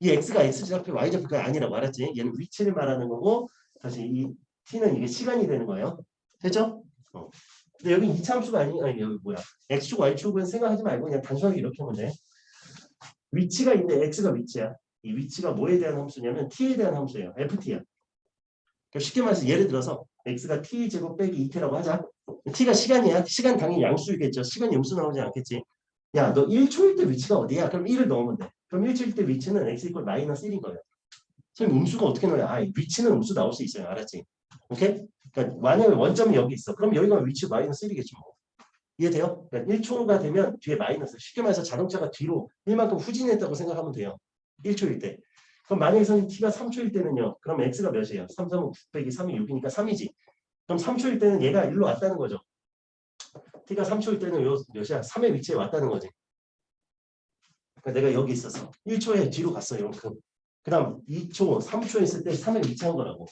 이 x가 x좌표 y좌표가 아니라고 알았지? 얘는 위치를 말하는 거고 다시 이 t는 이게 시간이 되는 거예요. 됐죠? 근데 여기 이차함수가 아니 여기 뭐야? x축 y축은 생각하지 말고 그냥 단순하게 이렇게 하면 돼. 위치가 있는데 x가 위치야. 이 위치가 뭐에 대한 함수냐면 t에 대한 함수예요. ft야. 그러니까 쉽게 말해서 예를 들어서 x가 t제곱 빼기 2t라고 하자. t가 시간이야. 시간 당연히 양수이겠죠. 시간 음수 나오지 않겠지. 야, 너 1초일 때 위치가 어디야? 그럼 1을 넣으면 돼. 그럼 1초일 때 위치는 x 이퀄 마이너스 1인 거예요. 선생님 음수가 어떻게 넣어야? 위치는 음수 나올 수 있어요. 알았지? 오케이? 그러니까 만약에 원점이 여기 있어. 그럼 여기가 위치 마이너스 1이겠지 뭐. 이해돼요? 그러니까 1초가 되면 뒤에 마이너스. 쉽게 말해서 자동차가 뒤로 1만큼 후진했다고 생각하면 돼요. 1초일 때. 그럼 만약에 선생님 t가 3초일 때는요. 그럼 x가 몇이에요? 3, 3, 9 빼기 3이 6이니까 3이지. 그럼 3초일 때는 얘가 일로 왔다는 거죠. t가 3초일 때는 요 몇이야? 3의 위치에 왔다는 거지. 그러니까 내가 여기 있어서 1초에 뒤로 갔어요. 이만큼. 그 다음 2초, 3초 했을 때 3을 위치한 거라고.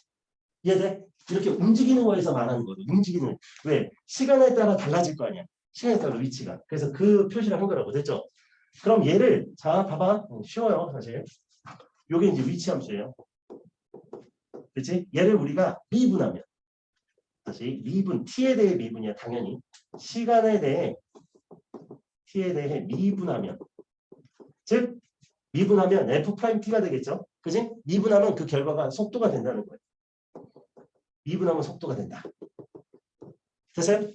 이해돼? 이렇게 움직이는 거에서 말하는 거죠. 움직이는. 왜? 시간에 따라 달라질 거 아니야. 시간에 따라 위치가. 그래서 그 표시를 한 거라고. 됐죠? 그럼 얘를, 자, 봐봐. 쉬워요, 사실. 요게 이제 위치 함수예요. 그치? 얘를 우리가 미분하면. 다시 미분, t에 대해 미분이야, 당연히. 시간에 대해, t에 대해 미분하면. 즉, 미분하면 f't가 되겠죠? 그치? 미분하면 그 결과가 속도가 된다는 거예요. 미분하면 속도가 된다. 됐어요?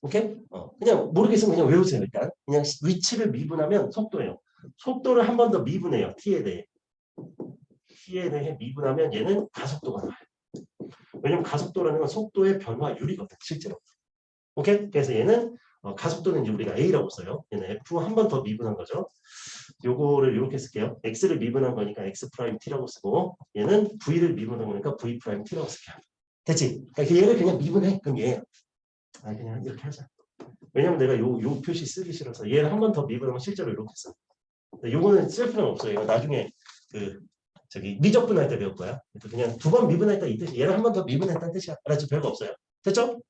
오케이? 그냥 모르겠으면 그냥 외우세요, 일단. 그냥 위치를 미분하면 속도예요. 속도를 한 번 더 미분해요, t에 대해. t에 대해 미분하면 얘는 가속도가 나와요. 왜냐면 가속도라는 건 속도의 변화율이거든, 실제로. 오케이? 그래서 얘는 가속도는 이제 우리가 A라고 써요. 얘는 F 한 번 더 미분한 거죠. 요거를 이렇게 쓸게요. X를 미분한 거니까 X'T라고 쓰고 얘는 V를 미분한 거니까 V'T라고 쓸게요. 됐지? 그러니까 얘를 그냥 미분해. 그럼 얘. 그냥 이렇게 하자. 왜냐면 내가 요 표시 쓰기 싫어서 얘를 한 번 더 미분하면 실제로 이렇게 써. 요거는 쓸 필요는 없어요. 이거 나중에 미적분할 때 배울 거야. 그냥 두 번 미분했다 이 뜻이. 얘를 한 번 더 미분했다는 뜻이야. 알았지? 별거 없어요. 됐죠?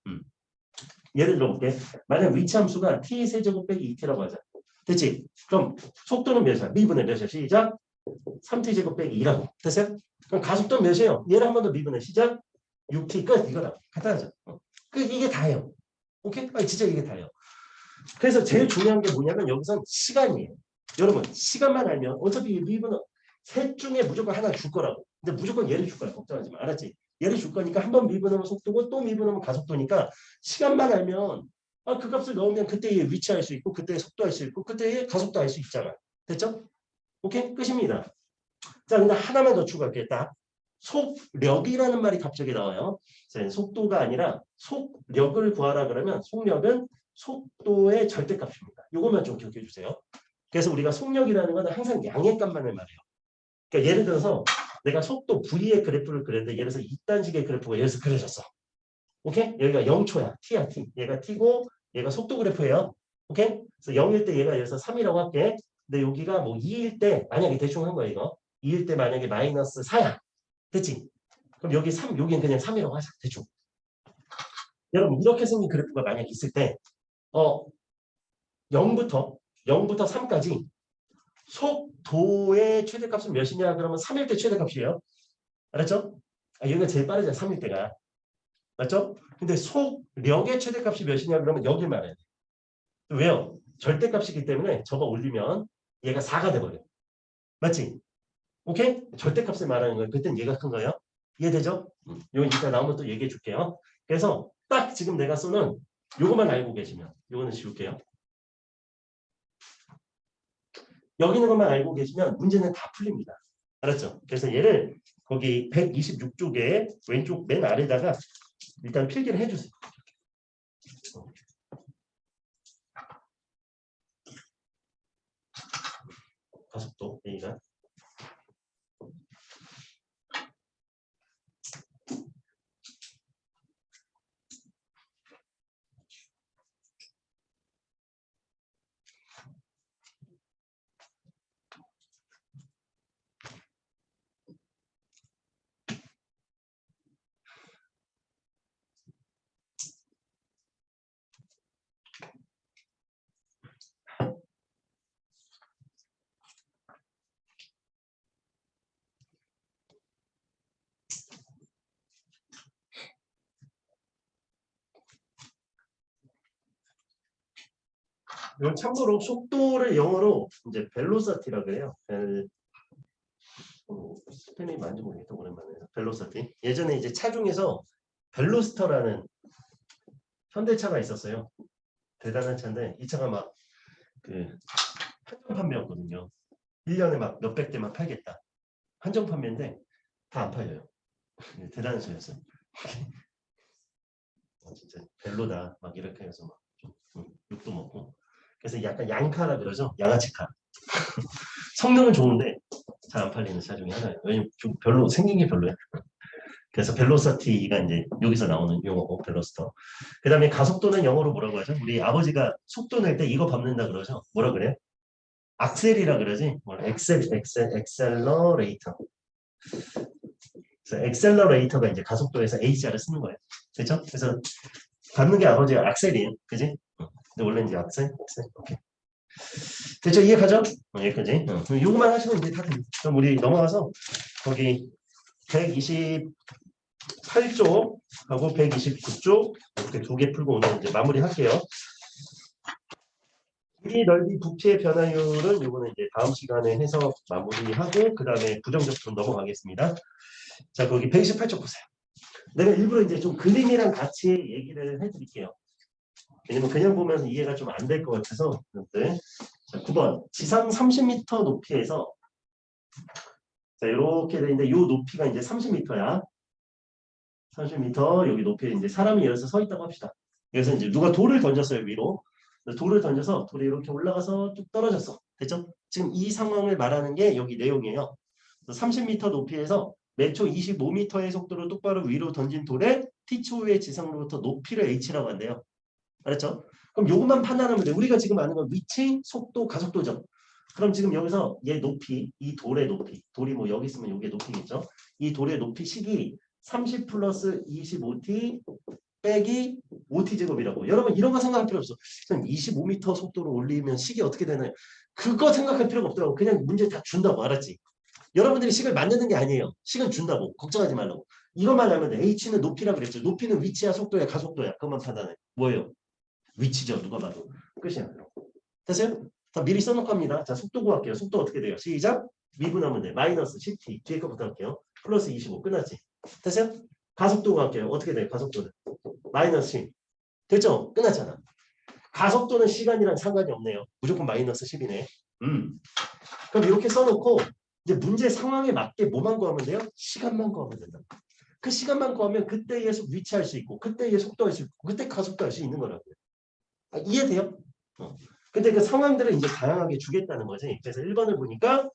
예를 들어볼게. 만약 위치 함수가 t 세제곱 빼기 2t라고 하자. 됐지? 그럼 속도는 몇이야? 미분의 몇이야? 시작. 3t 제곱 빼기 2라고. 됐어요? 그럼 가속도는 몇이에요? 얘를 한 번 더 미분해. 시작. 6t 끝. 이거다. 간단하죠? 이게 다예요. 오케이? 진짜 이게 다예요. 그래서 제일 중요한 게 뭐냐면 여기선 시간이에요. 여러분 시간만 알면 어차피 미분은 셋 중에 무조건 하나 줄 거라고. 근데 무조건 얘를 줄 거야. 걱정하지 마. 알았지? 얘를 줄 거니까 한 번 미분하면 속도고 또 미분하면 가속도니까 시간만 알면 그 값을 넣으면 그때의 위치 알 수 있고 그때의 속도 알 수 있고 그때의 가속도 알 수 있잖아. 됐죠? 오케이? 끝입니다. 자, 근데 하나만 더 추가할게요. 딱 속력이라는 말이 갑자기 나와요. 속도가 아니라 속력을 구하라 그러면 속력은 속도의 절대값입니다. 이것만 좀 기억해 주세요. 그래서 우리가 속력이라는 건 항상 양의 값만을 말해요. 그러니까 예를 들어서 내가 속도 V의 그래프를 그렸는데 예를 들어서 이딴 식의 그래프가 여기서 그려졌어. 오케이? 여기가 0초야. T야, T. 얘가 T고 얘가 속도 그래프예요. 오케이? 그래서 0일 때 얘가 여기서 3이라고 할게. 근데 여기가 뭐 2일 때 만약에 대충 한 거야 이거. 2일 때 만약에 마이너스 4야. 됐지? 그럼 여기 3, 여기는 그냥 3이라고 하자. 대충. 여러분 이렇게 생긴 그래프가 만약에 있을 때 0부터 3까지 속도의 최대값은 몇이냐 그러면 3일 때 최대값이에요. 알았죠? 여기가 제일 빠르잖아. 3일 때가. 맞죠? 근데 속력의 최대값이 몇이냐 그러면 여길 말해야 돼. 왜요? 절대값이기 때문에 저거 올리면 얘가 4가 돼버려. 맞지? 오케이? 절대값을 말하는 거예요. 그땐 얘가 큰 거예요. 이해되죠? 이거 이따 나오면 또 얘기해 줄게요. 그래서 딱 지금 내가 쏘는 요것만 알고 계시면 요거는 지울게요. 여기 있는 것만 알고 계시면 문제는 다 풀립니다. 알았죠? 그래서 얘를 거기 126쪽에 왼쪽 맨 아래다가 일단 필기를 해주세요. 가속도 A가 이건 참고로 속도를 영어로 이제 벨로시티라고 그래요. 스페인이 많이 모르겠다 오랜만에. 벨로시티. 예전에 이제 차 중에서 벨로스터라는 현대차가 있었어요. 대단한 차인데 이 차가 막 한정 판매였거든요. 1년에 막 몇백 대만 팔겠다. 한정 판매인데 다 안 팔려요. 대단한 차였어요. 진짜 벨로다 막 이렇게 해서 막 욕도 먹고. 그래서 약간 양카라 그러죠. 양아치카. 성능은 좋은데 잘 안 팔리는 차 중에 하나예요. 왜냐면 좀 별로 생긴 게 별로야. 그래서 벨로시티가 이제 여기서 나오는 용어고 벨로스터. 그다음에 가속도는 영어로 뭐라고 하죠? 우리 아버지가 속도 낼 때 이거 밟는다 그러죠. 뭐라 그래요? 악셀이라 그러지. 엑셀러레이터. 그래서 엑셀러레이터가 이제 가속도에서 H자를 쓰는 거예요. 그렇죠? 그래서 받는 게 아버지가 악셀이에요. 그지? 근데 원래 이제 악셀. 오케이. 됐죠? 이해가죠? 여기까지. 그럼 요거만 하시면 이제 다 됩니다. 그럼 우리 넘어가서 거기 128쪽하고 129쪽 이렇게 두 개 풀고 오늘 이제 마무리할게요. 길이 넓이 부피의 변화율은 요거는 이제 다음 시간에 해서 마무리하고 그 다음에 부정적분 넘어가겠습니다. 자, 거기 128쪽 보세요. 내가 일부러 이제 좀 그림이랑 같이 얘기를 해드릴게요. 왜냐면 그냥 보면 이해가 좀 안 될 것 같아서. 네. 자, 9번. 지상 30m 높이에서 자, 이렇게 되는데 이 높이가 이제 30m야. 30m 여기 높이에 이제 사람이 여기서 서 있다고 합시다. 그래서 이제 누가 돌을 던졌어요, 위로. 돌을 던져서 돌이 이렇게 올라가서 쭉 떨어졌어. 됐죠? 지금 이 상황을 말하는 게 여기 내용이에요. 30m 높이에서 매초 25m의 속도로 똑바로 위로 던진 돌에 t초의 지상으로부터 높이를 h라고 한대요. 알았죠? 그럼 요것만 판단하면 돼. 우리가 지금 아는 건 위치, 속도, 가속도죠. 그럼 지금 여기서 얘 높이, 이 돌의 높이, 돌이 뭐 여기 있으면 이게 높이겠죠. 이 돌의 높이 식이 30 플러스 25t 빼기 5t 제곱이라고. 여러분 이런 거 생각할 필요 없어. 그냥 25m 속도로 올리면 식이 어떻게 되나요? 그거 생각할 필요가 없더라고. 그냥 문제 다 준다고. 알았지? 여러분들이 식을 만드는 게 아니에요. 식은 준다고. 걱정하지 말라고. 이것만 알면 돼. h는 높이라 그랬죠. 높이는 위치야, 속도야, 가속도야. 그것만 판단해. 뭐예요? 위치죠. 누가 봐도. 끝이야. 됐어요? 다 미리 써놓고 합니다. 자, 속도 구할게요. 속도 어떻게 돼요? 시작. 미분하면 돼. 마이너스 10t. 뒤에 거부터 할게요. 플러스 25. 끝났지? 됐어요? 가속도 구할게요. 어떻게 돼요? 가속도는? 마이너스 10. 됐죠? 끝났잖아. 가속도는 시간이랑 상관이 없네요. 무조건 마이너스 10이네. 그럼 이렇게 써놓고 이제 문제 상황에 맞게 뭐만 구하면 돼요? 시간만 구하면 된다. 그 시간만 구하면 그때에 위치할 수 있고 그때에 속도할 수 있고 그때 가속도할 수 있는 거라고요. 아, 이해돼요? 근데 그 상황들을 이제 다양하게 주겠다는 거지. 그래서 1번을 보니까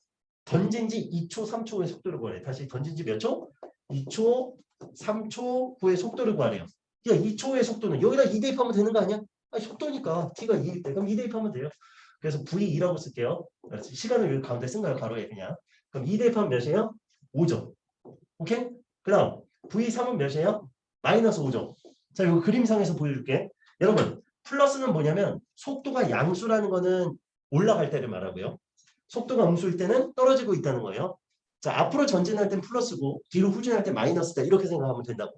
던진 지 2초, 3초의 속도를 구하래. 다시 던진 지 몇 초? 2초, 3초 후의 속도를 구하래요. 야, 2초의 속도는 여기다 2 대입하면 되는 거 아니야? 아니, 속도니까 t가 2일 때 그럼 2 대입하면 돼요. 그래서 v2라고 쓸게요. 시간을 여기 가운데 쓴 거예요. 가로에 그냥. 그럼 2 대입하면 몇이에요? 5죠. 오케이? 그 다음 v3은 몇이에요? 마이너스 5죠. 자, 이거 그림상에서 보여줄게. 여러분 플러스는 뭐냐면 속도가 양수라는 거는 올라갈 때를 말하고요. 속도가 음수일 때는 떨어지고 있다는 거예요. 자, 앞으로 전진할 땐 플러스고 뒤로 후진할 때 마이너스다. 이렇게 생각하면 된다고.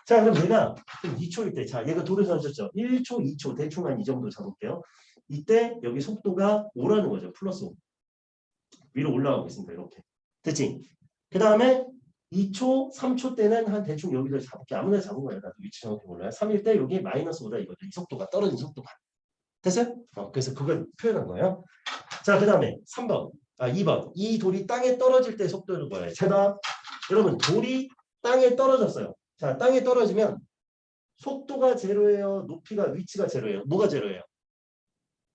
자, 그럼 얘가 2초일 때, 자, 얘가 돌을 던졌죠. 1초, 2초, 대충 한 이 정도 잡을게요. 이때 여기 속도가 5라는 거죠. 플러스 5. 위로 올라가고 있습니다. 이렇게. 됐지? 그 다음에 2초, 3초 때는 한 대충 여기를 잡을게. 아무나 잡은 거예요. 나도 위치 정확히 몰라요. 3일 때 여기 마이너스 5다 이거죠. 이 속도가 떨어진 속도가. 됐어요? 그래서 그걸 표현한 거예요. 자, 그 다음에 3번. 2번. 이 돌이 땅에 떨어질 때 속도를 뭐예요? 제가 여러분 돌이 땅에 떨어졌어요. 자, 땅에 떨어지면 속도가 제로예요? 높이가 위치가 제로예요? 뭐가 제로예요?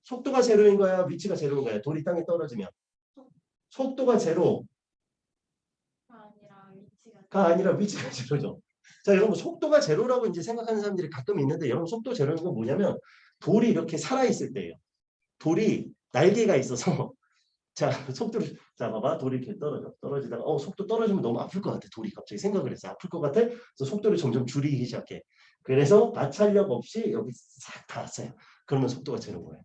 속도가 제로인 거야? 위치가 제로인 거야? 돌이 땅에 떨어지면. 속도가 제로가 아니라 위치가 제로죠. 자, 여러분 속도가 제로라고 이제 생각하는 사람들이 가끔 있는데 여러분 속도 제로인 건 뭐냐면 돌이 이렇게 살아있을 때예요. 돌이 날개가 있어서 자, 속도를 자 봐봐. 돌이 이렇게 떨어지다가 속도 떨어지면 너무 아플 것 같아. 돌이 갑자기 생각을 해서 아플 것 같아. 그래서 속도를 점점 줄이기 시작해. 그래서 마찰력 없이 여기 싹 닿았어요. 그러면 속도가 제로인 거예요.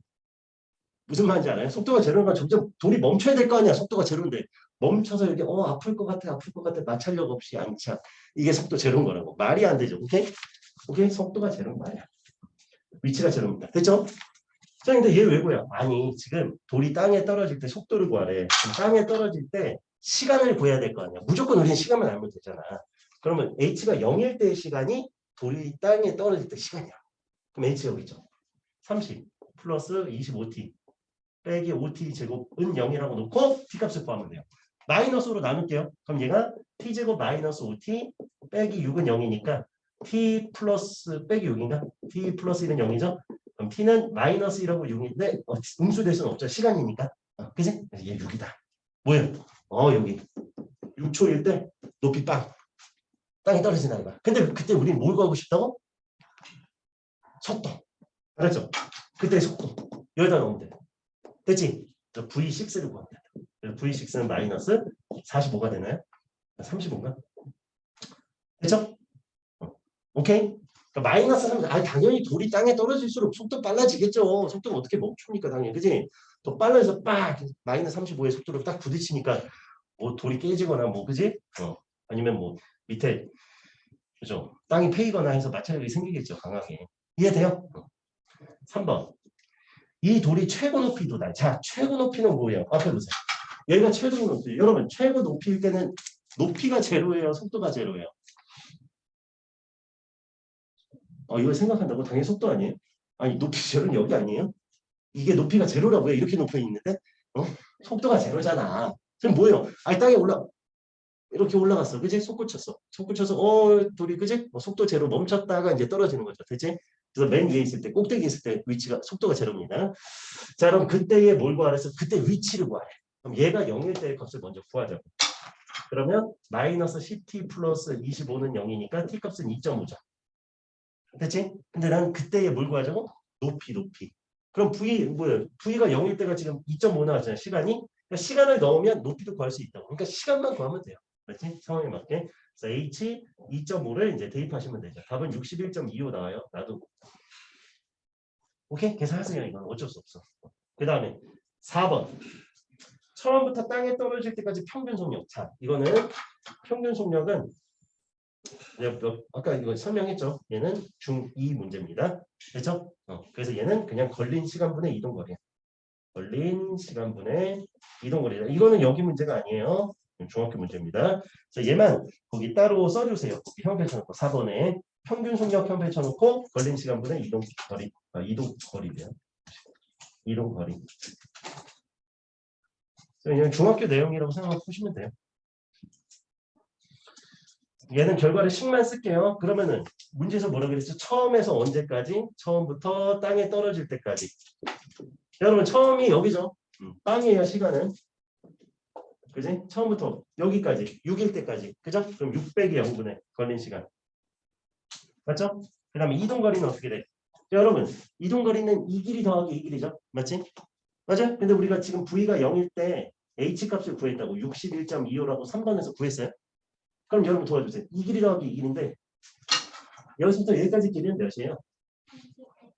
무슨 말인지 알아요? 속도가 제로인 건 점점 돌이 멈춰야 될 거 아니야. 속도가 제로인데 멈춰서 이렇게 아플 것 같아. 아플 것 같아. 마찰력 없이 안착. 이게 속도 제로인 거라고. 말이 안 되죠. 오케이? 오케이? 속도가 제로인 말이야. 위치가 제로입니다. 됐죠? 자, 근데 얘 왜 구해? 아니, 지금 돌이 땅에 떨어질 때 속도를 구하래. 그럼 땅에 떨어질 때 시간을 구해야 될 거 아니야. 무조건 우리는 시간만 알면 되잖아. 그러면 h가 0일 때의 시간이 돌이 땅에 떨어질 때 시간이야. 그럼 h 여기 있죠. 30 플러스 25t 빼기 5t 제곱은 0이라고 놓고 t값을 구하면 돼요. 마이너스로 나눌게요. 그럼 얘가 t제곱 마이너스 5t 빼기 6은 0이니까 t 플러스 빼기 6인가? t 플러스 1은 0이죠. 그럼 t는 마이너스 1하고 6인데 음수될 수는 없죠. 시간이니까. 그지? 얘 6이다. 뭐예요? 여기 6초일 때 높이 빵. 땅에 떨어지는 거야. 근데 그때 우리는 뭘 구하고 싶다고? 속도. 알았죠? 그때 속도. 여기다 넣으면 돼. 됐지? 저 V6를 구합니다. V6는 마이너스 45가 되나요? 35인가? 됐죠? 오케이? 그러니까 마이너스 30, 당연히 돌이 땅에 떨어질수록 속도 빨라지겠죠. 속도가 어떻게 멈춥니까, 당연히. 그지? 더 빨라져서 빡! 마이너스 35의 속도로 딱 부딪히니까 뭐 돌이 깨지거나 뭐, 그지? 아니면 뭐 밑에, 그죠? 땅이 패이거나 해서 마찰력이 생기겠죠, 강하게. 이해돼요? 3번. 이 돌이 최고 높이 도달. 자, 최고 높이는 뭐예요? 앞에 보세요. 얘가 최고 높이. 여러분, 최고 높이일 때는 높이가 제로예요? 속도가 제로예요? 이거 생각한다고? 당연히 속도 아니에요? 아니, 높이 제로는 여기 아니에요? 이게 높이가 제로라고요? 이렇게 높여 있는데? 속도가 제로잖아. 지금 뭐예요? 땅에 이렇게 올라갔어. 그지? 솟구쳤어. 돌이, 그지? 속도 제로 멈췄다가 이제 떨어지는 거죠. 그지? 그래서 맨 위에 있을 때, 꼭대기 있을 때 위치가, 속도가 제로입니다. 자, 그럼 그때에 뭘 구하랬어? 그때 위치를 구하래. 그럼 얘가 0일 때의 값을 먼저 구하자고. 그러면 마이너스 10t 플러스 25는 0이니까 t 값은 2.5죠. 됐지? 근데 나는 그때에 뭘 구하자고? 높이. 그럼 V가 0일 때가 지금 2.5 나왔잖아요. 시간이. 그러니까 시간을 넣으면 높이도 구할 수 있다고. 그러니까 시간만 구하면 돼요. 그렇지? 상황에 맞게. 그래서 H 2.5를 이제 대입하시면 되죠. 답은 61.25 나와요. 나도. 오케이? 계산하세요. 이건 어쩔 수 없어. 그 다음에 4번. 처음부터 땅에 떨어질 때까지 평균 속력. 자, 이거는 평균 속력은 아까 이거 설명했죠. 얘는 중2 문제입니다. 그렇죠? 그래서 얘는 그냥 걸린 시간분의 이동거리. 걸린 시간분의 이동거리다. 이거는 여기 문제가 아니에요. 중학교 문제입니다. 자, 얘만 거기 따로 써주세요. 형 펼쳐놓고 4번에 평균 속력 형 펼쳐놓고 걸린 시간분의 이동거리. 이동거리래요. 이동거리. 그냥 중학교 내용이라고 생각하시면 돼요. 얘는 결과를 10만 쓸게요. 그러면은 문제에서 뭐라고 그랬죠? 처음에서 언제까지? 처음부터 땅에 떨어질 때까지. 여러분 처음이 여기죠. 빵이에요 시간은. 그지? 처음부터 여기까지 6일 때까지. 그죠? 그럼 600이 0분의 걸린 시간. 맞죠? 그 다음에 이동거리는 어떻게 돼? 여러분 이동거리는 이 길이 더하기 이 길이죠. 맞지? 맞아? 근데 우리가 지금 V가 0일 때 H값을 구했다고 61.25라고 3번에서 구했어요. 그럼 여러분 도와주세요. 이 길이 더하기 이 길인데 여기서부터 여기까지 길이는 몇이에요?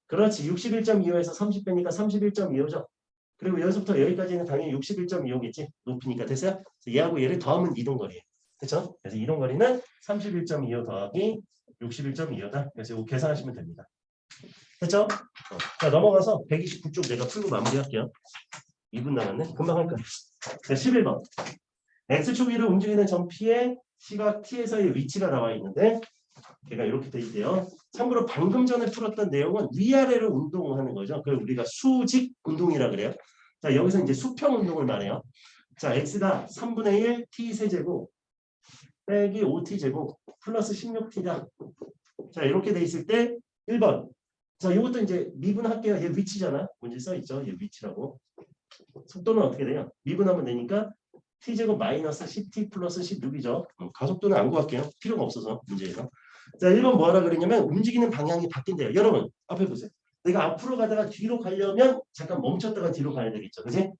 그렇지. 61.25에서 30 빼니까 31.25죠. 그리고 여기서부터 여기까지는 당연히 61.25겠지. 높이니까 됐어요? 얘하고 얘를 더하면 이동거리예요. 그렇죠? 그래서 이동거리는 31.25 더하기 61.25다. 그래서 이거 계산하시면 됩니다. 됐죠? 자 넘어가서 129쪽 내가 풀고 마무리할게요. 2분 남았네. 금방 할 거예요. 자 11번. X축 위를 움직이는 점 P에 시각 T에서의 위치가 나와 있는데 걔가 이렇게 돼 있대요. 참고로 방금 전에 풀었던 내용은 위아래로 운동하는 거죠. 그걸 우리가 수직 운동이라 그래요. 자 여기서 이제 수평 운동을 말해요. 자 x가 3분의 1 t 세제곱 빼기 5t 제곱 플러스 16t다. 자 이렇게 돼 있을 때 1번. 자 이것도 이제 미분할게요. 얘 위치잖아. 문제 써 있죠. 얘 위치라고. 속도는 어떻게 돼요? 미분하면 되니까 t제곱 마이너스 10t 플러스 16이죠. 가속도는 안 구할게요. 필요가 없어서 문제에서. 자 1번 뭐하라 그랬냐면 움직이는 방향이 바뀐대요. 여러분 앞에 보세요. 내가 앞으로 가다가 뒤로 가려면 잠깐 멈췄다가 뒤로 가야 되겠죠. 그지?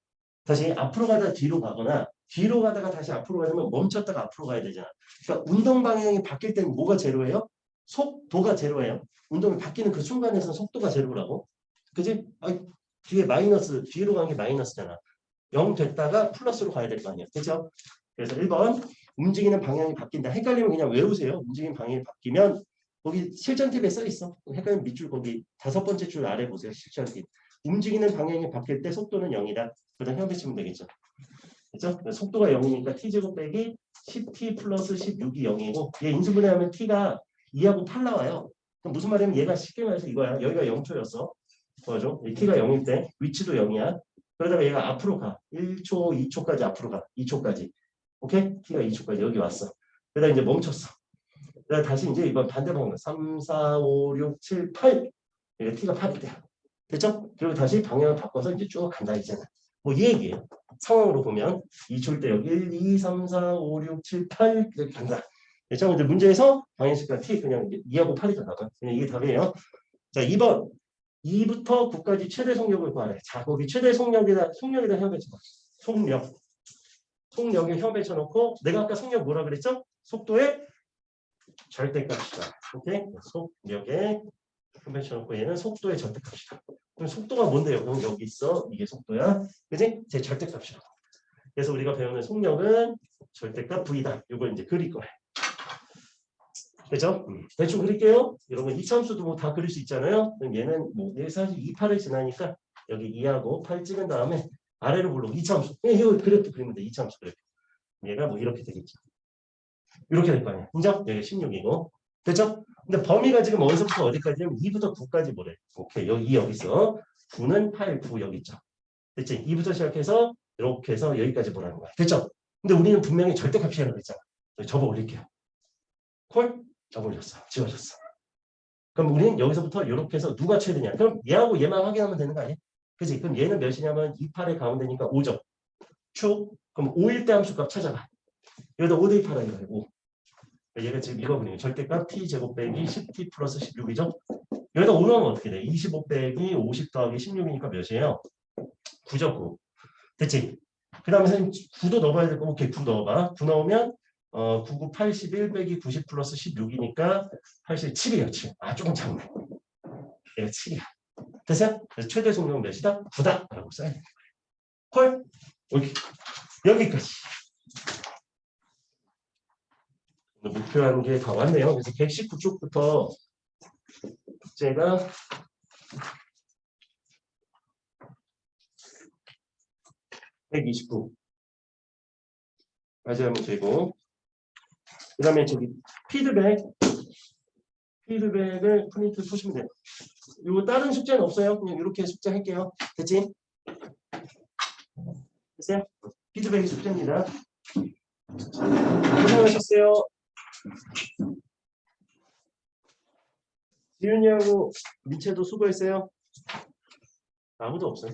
다시 앞으로 가다가 뒤로 가거나 뒤로 가다가 다시 앞으로 가려면 멈췄다가 앞으로 가야 되잖아. 그러니까 운동 방향이 바뀔 때는 뭐가 제로예요? 속도가 제로예요. 운동이 바뀌는 그 순간에서는 속도가 제로라고. 그지? 뒤에 마이너스, 뒤로 간 게 마이너스잖아. 0 됐다가 플러스로 가야 될 거 아니야. 그렇죠? 그래서 1번 움직이는 방향이 바뀐다. 헷갈리면 그냥 외우세요. 움직이는 방향이 바뀌면 거기 실전 팁에 써 있어. 헷갈리면 밑줄 거기 5번째 줄 아래 보세요. 실전 팁. 움직이는 방향이 바뀔 때 속도는 0이다. 그다음 형배치면 되겠죠. 그렇죠? 속도가 0이니까 t제곱 빼기 10t 플러스 16이 0이고 얘 인수분해하면 t가 2하고 8 나와요. 그럼 무슨 말이냐면 얘가 쉽게 말해서 이거야. 여기가 0초였어. 뭐죠? t가 0일 때 위치도 0이야. 그러다가 얘가 앞으로 가. 1초, 2초까지 앞으로 가. 2초까지. 오케이? t가 2초까지 여기 왔어. 그러다 이제 멈췄어. 그러다 다시 이제 이번 반대 방향 3, 4, 5, 6, 7, 8. 이게 t가 8이 돼요. 됐죠? 그리고 다시 방향을 바꿔서 이제 쭉 간다 있잖아. 뭐 이 얘기예요. 상황으로 보면 2초일 때 여기 1, 2, 3, 4, 5, 6, 7, 8 이렇게 간다. 됐죠? 근데 문제에서 방향식과 t 그냥 2하고 8이 들어가. 그냥 이게 답이에요. 자, 2번. 2부터 9까지 최대 속력을 구하래. 자, 거기 최대 속력에다 협의해줘. 속력에 협의해놓고 내가 아까 속력 뭐라 그랬죠? 속도의 절대값이다. 오케이? 속력에 협의해놓고 얘는 속도의 절대값이다. 그럼 속도가 뭔데요? 그럼 여기 있어. 이게 속도야. 그지? 제 절대값이라고. 그래서 우리가 배우는 속력은 절대값 V다. 이걸 이제 그릴 거야. 그죠? 대충 그릴게요. 여러분 이차함수도 뭐 다 그릴 수 있잖아요. 그럼 얘는 뭐 얘 사실 2파를 지나니까 여기 2하고 8 찍은 다음에 아래로 불러 이차함수. 이거 그래프 그리면 돼. 이차함수 그래프. 얘가 뭐 이렇게 되겠죠. 이렇게 될 거 아니야. 인정? 여기 16이고. 됐죠? 근데 범위가 지금 어디서부터 어디까지냐면 2부터 9까지 뭐래. 오케이. 여기 여기서 9는 8, 9 여기 있죠. 됐지? 2부터 시작해서 이렇게 해서 여기까지 보라는 거야. 됐죠? 근데 우리는 분명히 절대값이라고 했잖아. 접어 올릴게요. 콜? 접어 올렸어. 지워졌어. 그럼 우리는 여기서부터 이렇게 해서 누가 최대냐? 그럼 얘하고 얘만 확인하면 되는 거 아니야? 그치? 그럼 얘는 몇이냐면 28의 가운데니까 5죠. 축. 그럼 5일 때 함수값 찾아봐. 여기다 5 대입하라 이거예요. 5. 얘가 지금 이거거든요. 절대값 t제곱 빼기 10t 플러스 16이죠. 여기다 5 넣으면 어떻게 돼? 25 빼기 50 더하기 16이니까 몇이에요? 9죠. 9. 됐지? 그 다음에 선생님 9도 넣어봐야 될 거. 오케이. 9 넣어봐. 9 넣으면 99, 81 빼기 90 플러스 16이니까 87이에요. 7. 아 조금 작네. 얘가 7이야. 됐어요? 그래서 최대 속력은 몇이다? 9다. 라고 써야 되는 거예요. 콜? 여기까지. 목표한 게 다 왔네요. 그래서 119쪽부터 제가 (129) 마지막 문제고, 그 다음에 저기 피드백을 프린트 푸시면 돼요. 이거 다른 숙제는 없어요. 그냥 이렇게 숙제 할게요. 됐지? 됐어요? 피드백이 숙제입니다. 고생하셨어요. 지윤이하고 민채도 수고했어요. 아무도 없어요.